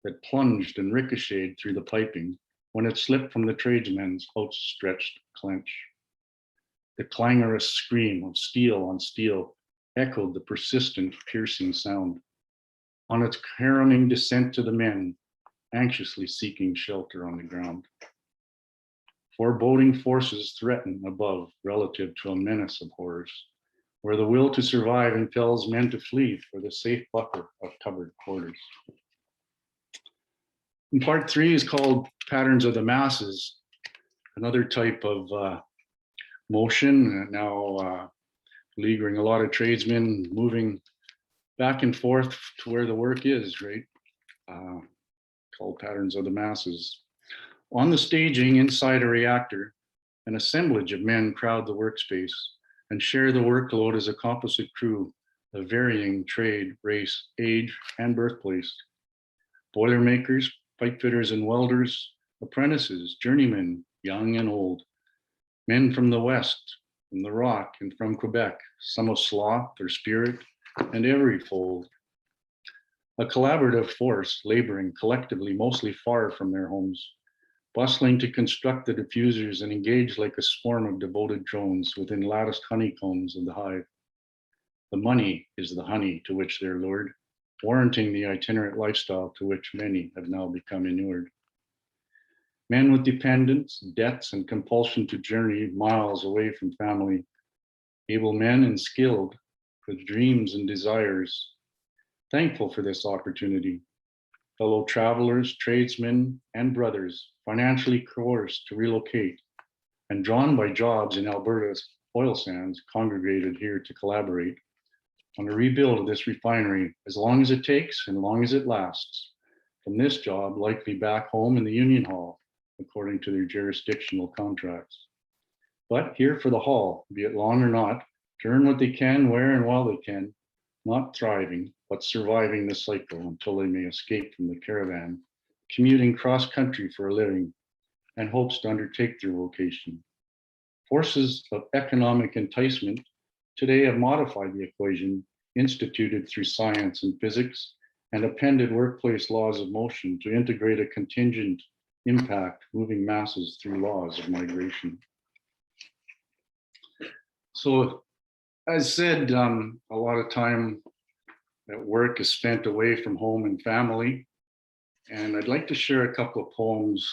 that plunged and ricocheted through the piping when it slipped from the tradesman's outstretched clench. The clangorous scream of steel on steel echoed the persistent, piercing sound. On its harrowing descent to the men, anxiously seeking shelter on the ground. Foreboding forces threaten above relative to a menace of horrors, where the will to survive impels men to flee for the safe buffer of covered quarters. And part 3 is called Patterns of the Masses, another type of motion, now leaguering a lot of tradesmen moving back and forth to where the work is, right? Called Patterns of the Masses. On the staging inside a reactor, an assemblage of men crowd the workspace and share the workload as a composite crew of varying trade, race, age, and birthplace. Boilermakers, pipe fitters and welders, apprentices, journeymen, young and old, men from the West, from the Rock, and from Quebec, some of sloth or spirit, and every fold. A collaborative force laboring collectively, mostly far from their homes, bustling to construct the diffusers and engage like a swarm of devoted drones within latticed honeycombs of the hive. The money is the honey to which they're lured, warranting the itinerant lifestyle to which many have now become inured. Men with dependents, debts, and compulsion to journey miles away from family, able men and skilled with dreams and desires, thankful for this opportunity. Fellow travelers, tradesmen, and brothers, financially coerced to relocate and drawn by jobs in Alberta's oil sands, congregated here to collaborate on the rebuild of this refinery as long as it takes and long as it lasts. From this job, likely back home in the Union Hall, according to their jurisdictional contracts. But here for the haul, be it long or not, to earn what they can, where and while they can, not thriving, but surviving the cycle until they may escape from the caravan, commuting cross-country for a living, and hopes to undertake their vocation. Forces of economic enticement today have modified the equation instituted through science and physics and appended workplace laws of motion to integrate a contingent impact moving masses through laws of migration. So as said, a lot of time at work is spent away from home and family. And I'd like to share a couple of poems.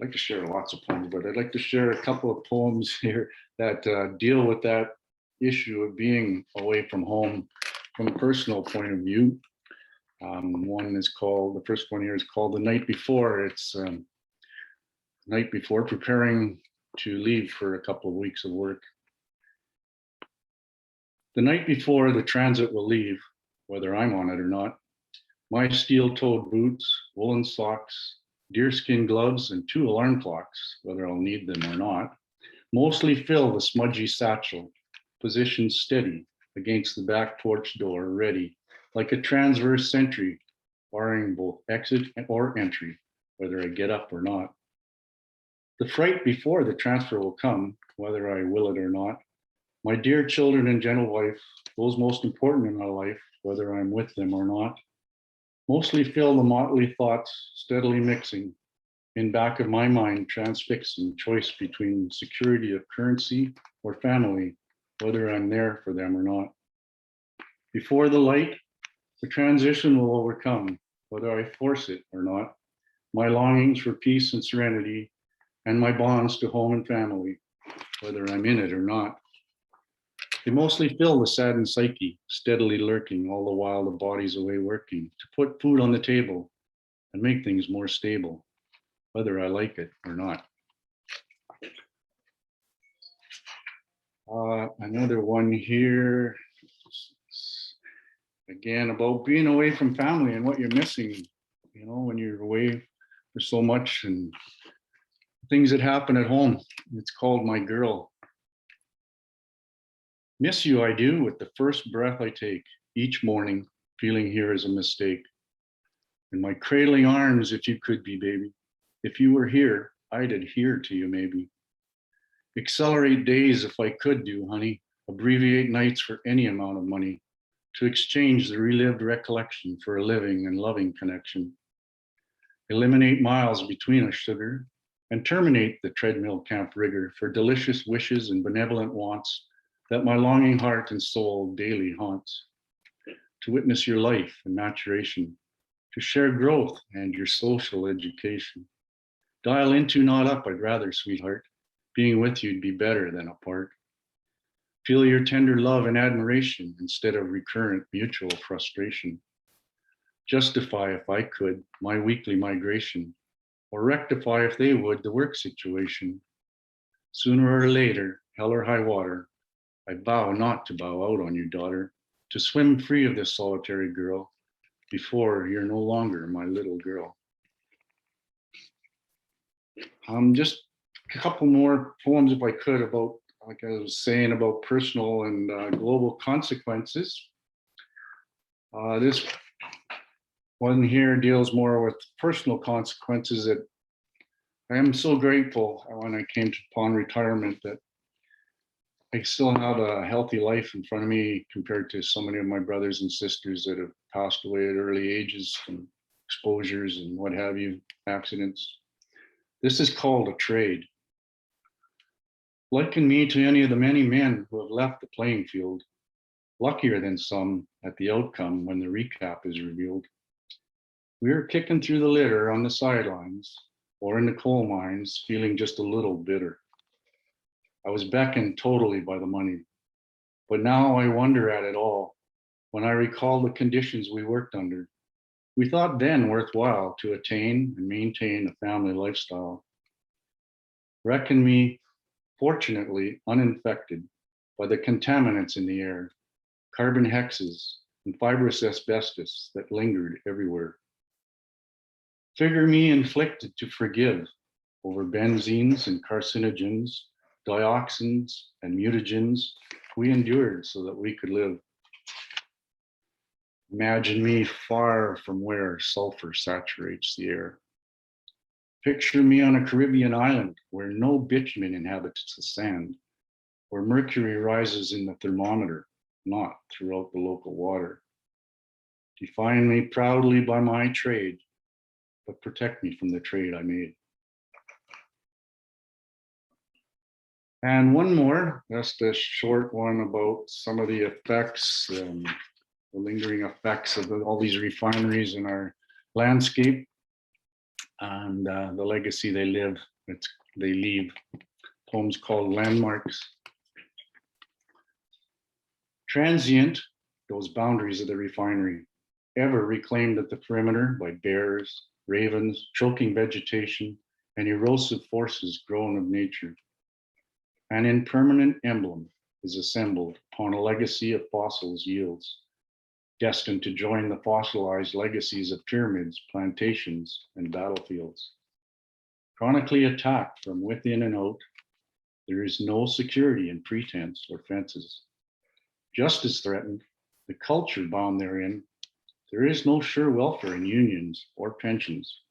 I'd like to share lots of poems, but I'd like to share a couple of poems here that deal with that issue of being away from home from a personal point of view. One is called, the first one here is called The Night Before. It's night before preparing to leave for a couple of weeks of work. The night before the transit will leave, whether I'm on it or not, my steel-toed boots, woolen socks, deerskin gloves, and 2 alarm clocks, whether I'll need them or not, mostly fill the smudgy satchel, positioned steady against the back porch door, ready, like a transverse sentry, barring both exit or entry, whether I get up or not. The fright before the transfer will come, whether I will it or not. My dear children and gentle wife, those most important in my life, whether I'm with them or not, mostly fill the motley thoughts steadily mixing in back of my mind, transfixing choice between security of currency or family, whether I'm there for them or not. Before the light, the transition will overcome, whether I force it or not, my longings for peace and serenity, and my bonds to home and family, whether I'm in it or not. They mostly fill the saddened psyche, steadily lurking all the while the body's away working to put food on the table and make things more stable, whether I like it or not. Another one here, again, about being away from family and what you're missing, you know, when you're away for so much and things that happen at home. It's called My Girl. Miss you, I do, with the first breath I take each morning, feeling here is a mistake. In my cradling arms, if you could be, baby. If you were here, I'd adhere to you, maybe. Accelerate days if I could do, honey. Abbreviate nights for any amount of money. To exchange the relived recollection for a living and loving connection. Eliminate miles between us, sugar, and terminate the treadmill camp rigor for delicious wishes and benevolent wants that my longing heart and soul daily haunts. To witness your life and maturation, to share growth and your social education. Dial into, not up, I'd rather, sweetheart. Being with you'd be better than apart. Feel your tender love and admiration instead of recurrent mutual frustration. Justify, if I could, my weekly migration, or rectify, if they would, the work situation. Sooner or later, hell or high water, I vow not to bow out on you, daughter, to swim free of this solitary girl before you're no longer my little girl. Just a couple more poems, if I could, about, like I was saying, about personal and global consequences. This one here deals more with personal consequences that I am so grateful when I came upon retirement that I still have a healthy life in front of me compared to so many of my brothers and sisters that have passed away at early ages from exposures and what have you, accidents. This is called a trade. Liken me to any of the many men who have left the playing field, luckier than some at the outcome when the recap is revealed. We are kicking through the litter on the sidelines or in the coal mines, feeling just a little bitter. I was beckoned totally by the money, but now I wonder at it all when I recall the conditions we worked under. We thought then worthwhile to attain and maintain a family lifestyle. Reckon me fortunately uninfected by the contaminants in the air, carbon hexes and fibrous asbestos that lingered everywhere. Figure me inflicted to forgive over benzenes and carcinogens, dioxins and mutagens we endured so that we could live. Imagine me far from where sulfur saturates the air. Picture me on a Caribbean island where no bitumen inhabits the sand, where mercury rises in the thermometer, not throughout the local water. Define me proudly by my trade, but protect me from the trade I made. And one more, just a short one about some of the effects, the lingering effects of all these refineries in our landscape and the legacy they leave. Poems called Landmarks. Transient, those boundaries of the refinery, ever reclaimed at the perimeter by bears, ravens, choking vegetation, and erosive forces grown of nature. An impermanent emblem is assembled upon a legacy of fossils yields, destined to join the fossilized legacies of pyramids, plantations, and battlefields. Chronically attacked from within and out, there is no security in pretense or fences. Justice threatened, the culture bound therein, there is no sure welfare in unions or pensions.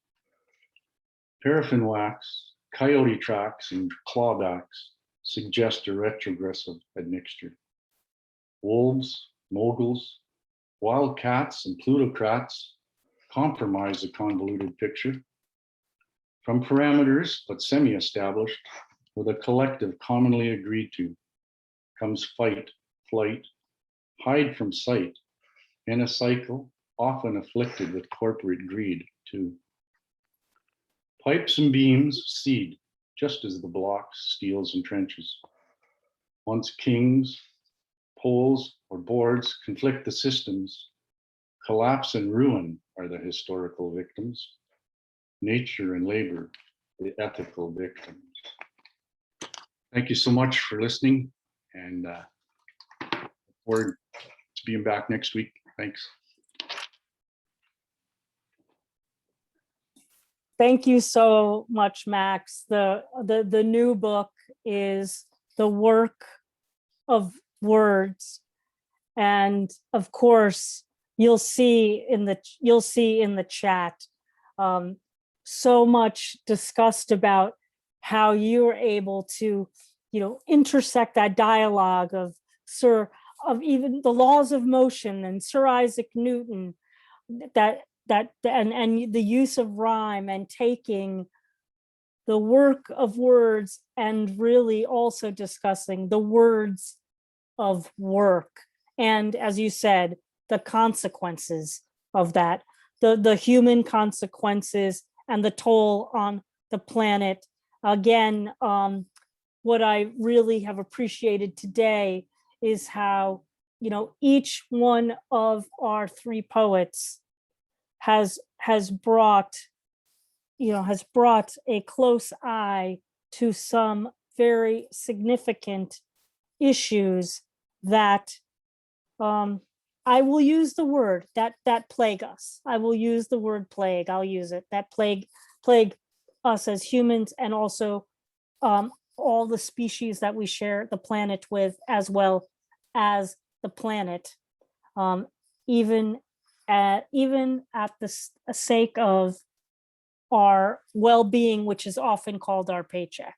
Paraffin wax, coyote tracks, and clawbacks suggest a retrogressive admixture. Wolves, moguls, wildcats, and plutocrats compromise a convoluted picture. From parameters, but semi-established, with a collective commonly agreed to, comes fight, flight, hide from sight, in a cycle often afflicted with corporate greed too. Pipes and beams seed, just as the blocks, steels, and trenches. Once kings, poles, or boards conflict the systems, collapse and ruin are the historical victims, nature and labor, the ethical victims. Thank you so much for listening, and look forward to being back next week. Thanks. Thank you so much, Max. The new book is The Work of Words. And of course, you'll see in the chat so much discussed about how you're able to, intersect that dialogue of even the laws of motion and Sir Isaac Newton, and the use of rhyme and taking the work of words and really also discussing the words of work. And as you said, the consequences of that, the human consequences and the toll on the planet. Again, what I really have appreciated today is how, each one of our three poets has brought a close eye to some very significant issues that I will use the word that plague us. I will use the word plague. I'll use it. That plague us as humans, and also all the species that we share the planet with, as well as the planet, even at the sake of our well-being, which is often called our paycheck.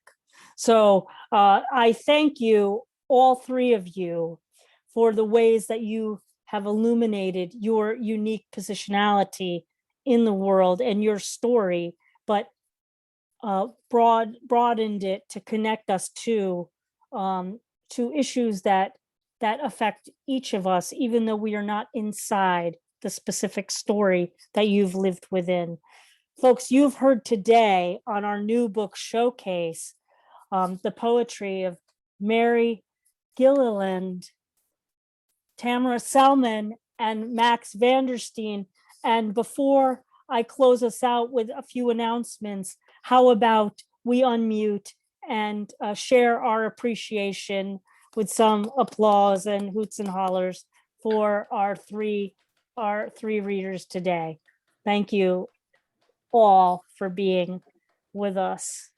So I thank you, all three of you, for the ways that you have illuminated your unique positionality in the world and your story, but broadened it to connect us to issues that affect each of us, even though we are not inside the specific story that you've lived within. Folks, you've heard today on our new book showcase the poetry of Mary Gilliland, Tamara Sellman, and Max Vandersteen. And before I close us out with a few announcements, how about we unmute and share our appreciation with some applause and hoots and hollers for our three readers today. Thank you all for being with us.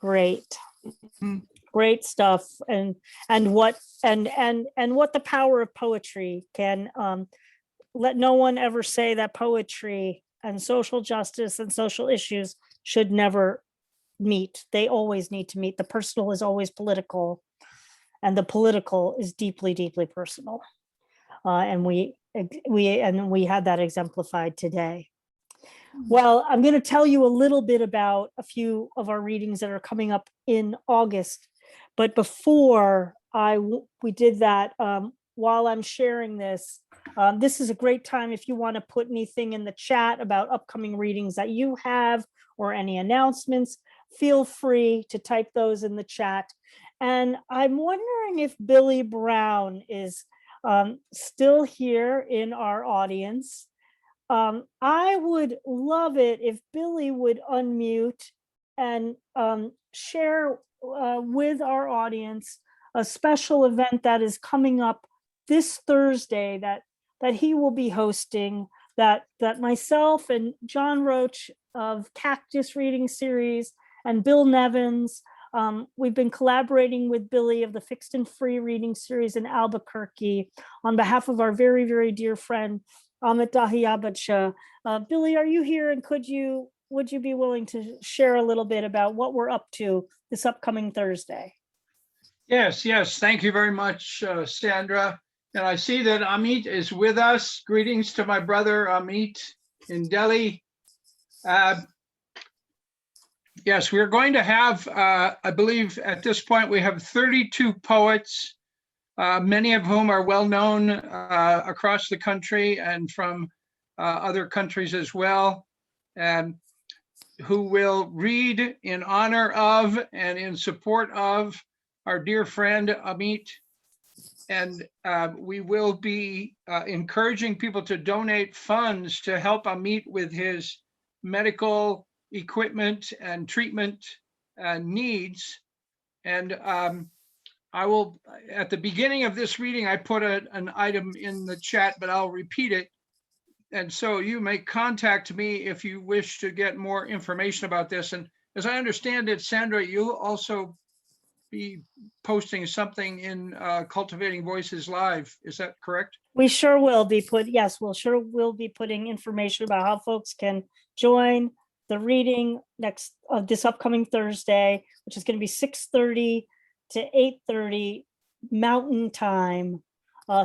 Great stuff. And what the power of poetry can let no one ever say that poetry and social justice and social issues should never meet. They always need to meet. The personal is always political. and the political is deeply, deeply personal. And we had that exemplified today. Well, I'm going to tell you a little bit about a few of our readings that are coming up in August. But before we did that, while I'm sharing this, this is a great time if you want to put anything in the chat about upcoming readings that you have or any announcements, feel free to type those in the chat. And I'm wondering if Billy Brown is still here in our audience. I would love it if Billy would unmute and share with our audience a special event that is coming up this Thursday that he will be hosting, that myself and John Roach of Cactus Reading Series and Bill Nevins, we've been collaborating with Billy of the Fixed and Free Reading Series in Albuquerque on behalf of our very, very dear friend, Amit Dahiyabacha. Billy, are you here, and would you be willing to share a little bit about what we're up to this upcoming Thursday? Yes. Thank you very much, Sandra. And I see that Amit is with us. Greetings to my brother Amit in Delhi. Yes, we're going to have, I believe at this point, we have 32 poets, many of whom are well known across the country and from other countries as well, who will read in honor of and in support of our dear friend Amit. And we will be encouraging people to donate funds to help Amit with his medical equipment and treatment needs. And I will, at the beginning of this reading, I put an item in the chat, but I'll repeat it. And so you may contact me if you wish to get more information about this. And as I understand it, Sandra, you'll also be posting something in Cultivating Voices Live. Is that correct? We sure will be we'll be putting information about how folks can join the reading this upcoming Thursday, which is going to be 6:30 to 8:30 Mountain Time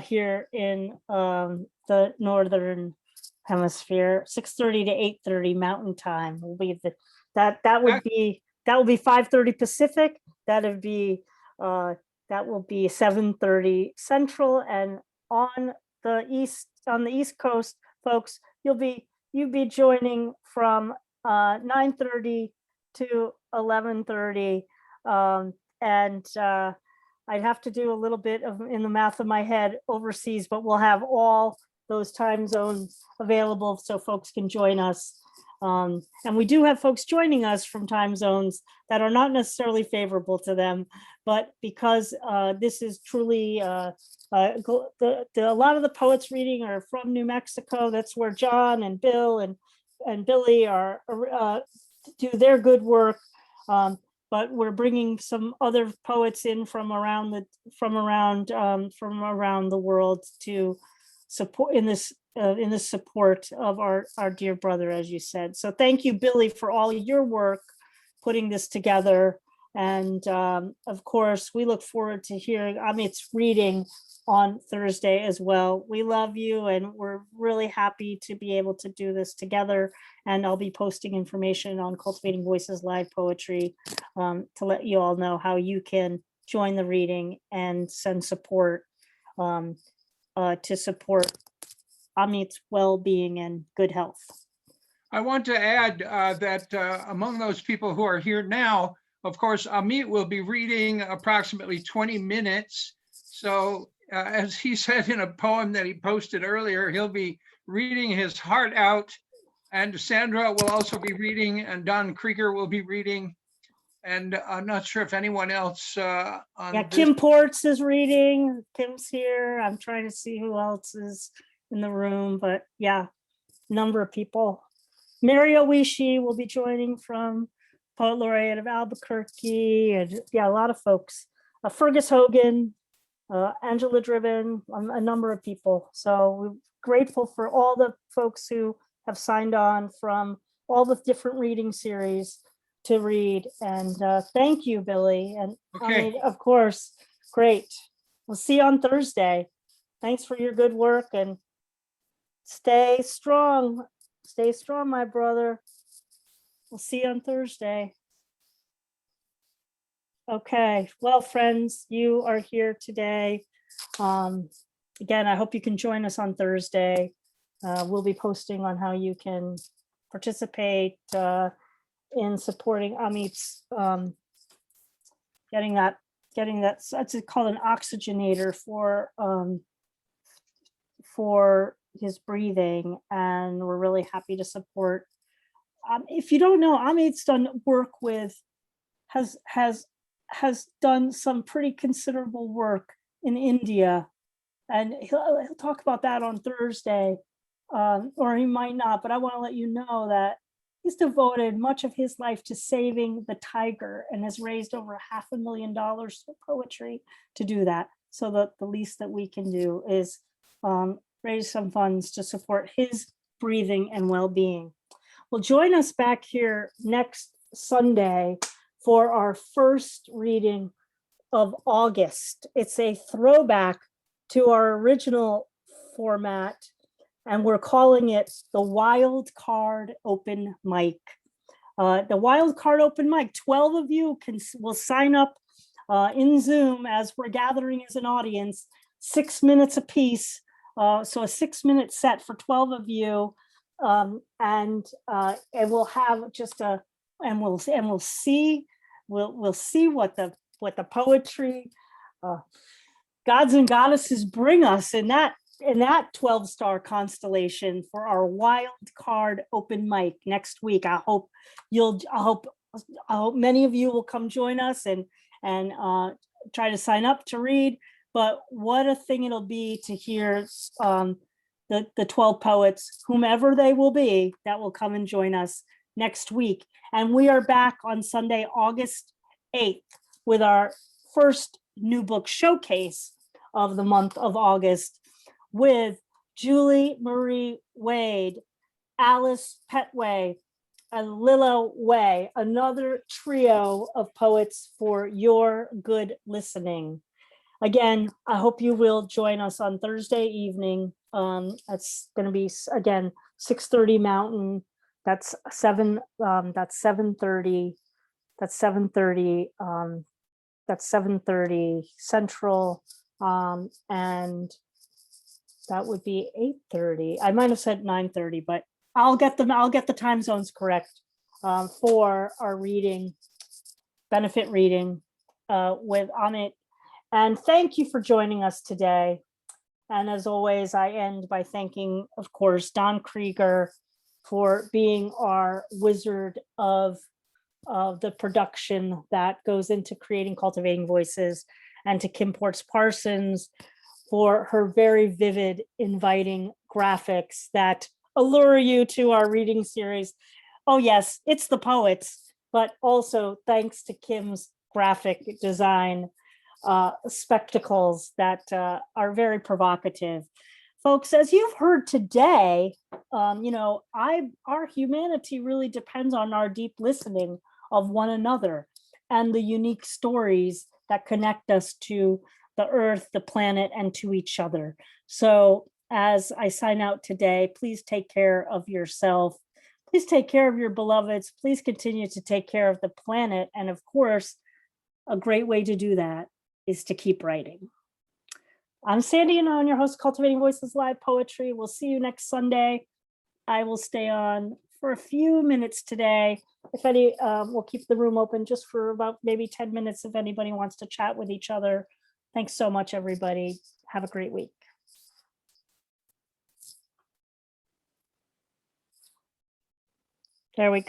here in the Northern Hemisphere. 6:30 to 8:30 Mountain Time will be that would be 5:30 Pacific. That will be 7:30 Central, and on the East Coast, folks, you'll be joining from 9:30 to 11:30, and I'd have to do a little bit in the math of my head overseas, but we'll have all those time zones available so folks can join us. And we do have folks joining us from time zones that are not necessarily favorable to them, but because this is truly a lot of the poets reading are from New Mexico. That's where John and Bill and Billy do their good work. But we're bringing some other poets in from around the world to support in this support of our dear brother, as you said. So thank you, Billy, for all your work putting this together. And of course, we look forward to hearing Amit's reading on Thursday as well. We love you, and we're really happy to be able to do this together. And I'll be posting information on Cultivating Voices Live Poetry to let you all know how you can join the reading and send support to support Amit's well-being and good health. I want to add that among those people who are here now, of course, Amit will be reading approximately 20 minutes. So as he said in a poem that he posted earlier, he'll be reading his heart out. And Sandra will also be reading, and Don Krieger will be reading. And I'm not sure if anyone else Kim Ports is reading. Kim's here. I'm trying to see who else is in the room, but yeah, number of people. Mary Owishi will be joining from Poet Laureate of Albuquerque, and yeah, a lot of folks. Fergus Hogan, Angela Driven, a number of people. So we're grateful for all the folks who have signed on from all the different reading series to read. And thank you, Billy. And Okay. I mean, of course, Great. We'll see you on Thursday. Thanks for your good work and stay strong. Stay strong, my brother. We'll see you on Thursday. Okay, well, friends, you are here today. Again, I hope you can join us on Thursday. We'll be posting on how you can participate in supporting Amit's getting that, that's called an oxygenator for his breathing, and we're really happy to support. If you don't know, Amit's done work with, has done some pretty considerable work in India, and he'll talk about that on Thursday, or he might not, but I want to let you know that he's devoted much of his life to saving the tiger and has raised over $500,000 for poetry to do that. So that the least that we can do is raise some funds to support his breathing and well-being. Well, join us back here next Sunday for our first reading of August. It's a throwback to our original format, and we're calling it the Wild Card Open Mic. The Wild Card Open Mic, 12 of you will sign up in Zoom as we're gathering as an audience, 6 minutes apiece. So a 6-minute set for 12 of you. And we'll have just we'll see what the poetry gods and goddesses bring us in that 12-star constellation for our Wild Card Open Mic next week. I hope many of you will come join us and try to sign up to read. But what a thing it'll be to hear the 12 poets, whomever they will be, that will come and join us next week. And we are back on Sunday, August 8th, with our first new book showcase of the month of August, with Julie Marie Wade, Alice Petway, and Lilo Way, another trio of poets for your good listening. Again, I hope you will join us on Thursday evening. That's going to be, again, 6:30 Mountain. That's 7:30. That's 7:30. That's 7:30 Central. And that would be 8:30. I might have said 9:30, but I'll get the time zones correct for our reading, benefit reading with Amit. And thank you for joining us today. And as always, I end by thanking, of course, Don Krieger for being our wizard of the production that goes into creating Cultivating Voices, and to Kim Ports Parsons for her very vivid, inviting graphics that allure you to our reading series. Oh yes, it's the poets, but also thanks to Kim's graphic design spectacles that are very provocative. Folks, as you've heard today, our humanity really depends on our deep listening of one another and the unique stories that connect us to the earth, the planet, and to each other. So as I sign out today, please take care of yourself. Please take care of your beloveds. Please continue to take care of the planet. And of course, a great way to do that is to keep writing. I'm Sandy, and I'm your host, Cultivating Voices Live Poetry. We'll see you next Sunday. I will stay on for a few minutes today. If any, we'll keep the room open just for about maybe 10 minutes if anybody wants to chat with each other. Thanks so much, everybody. Have a great week. There we go.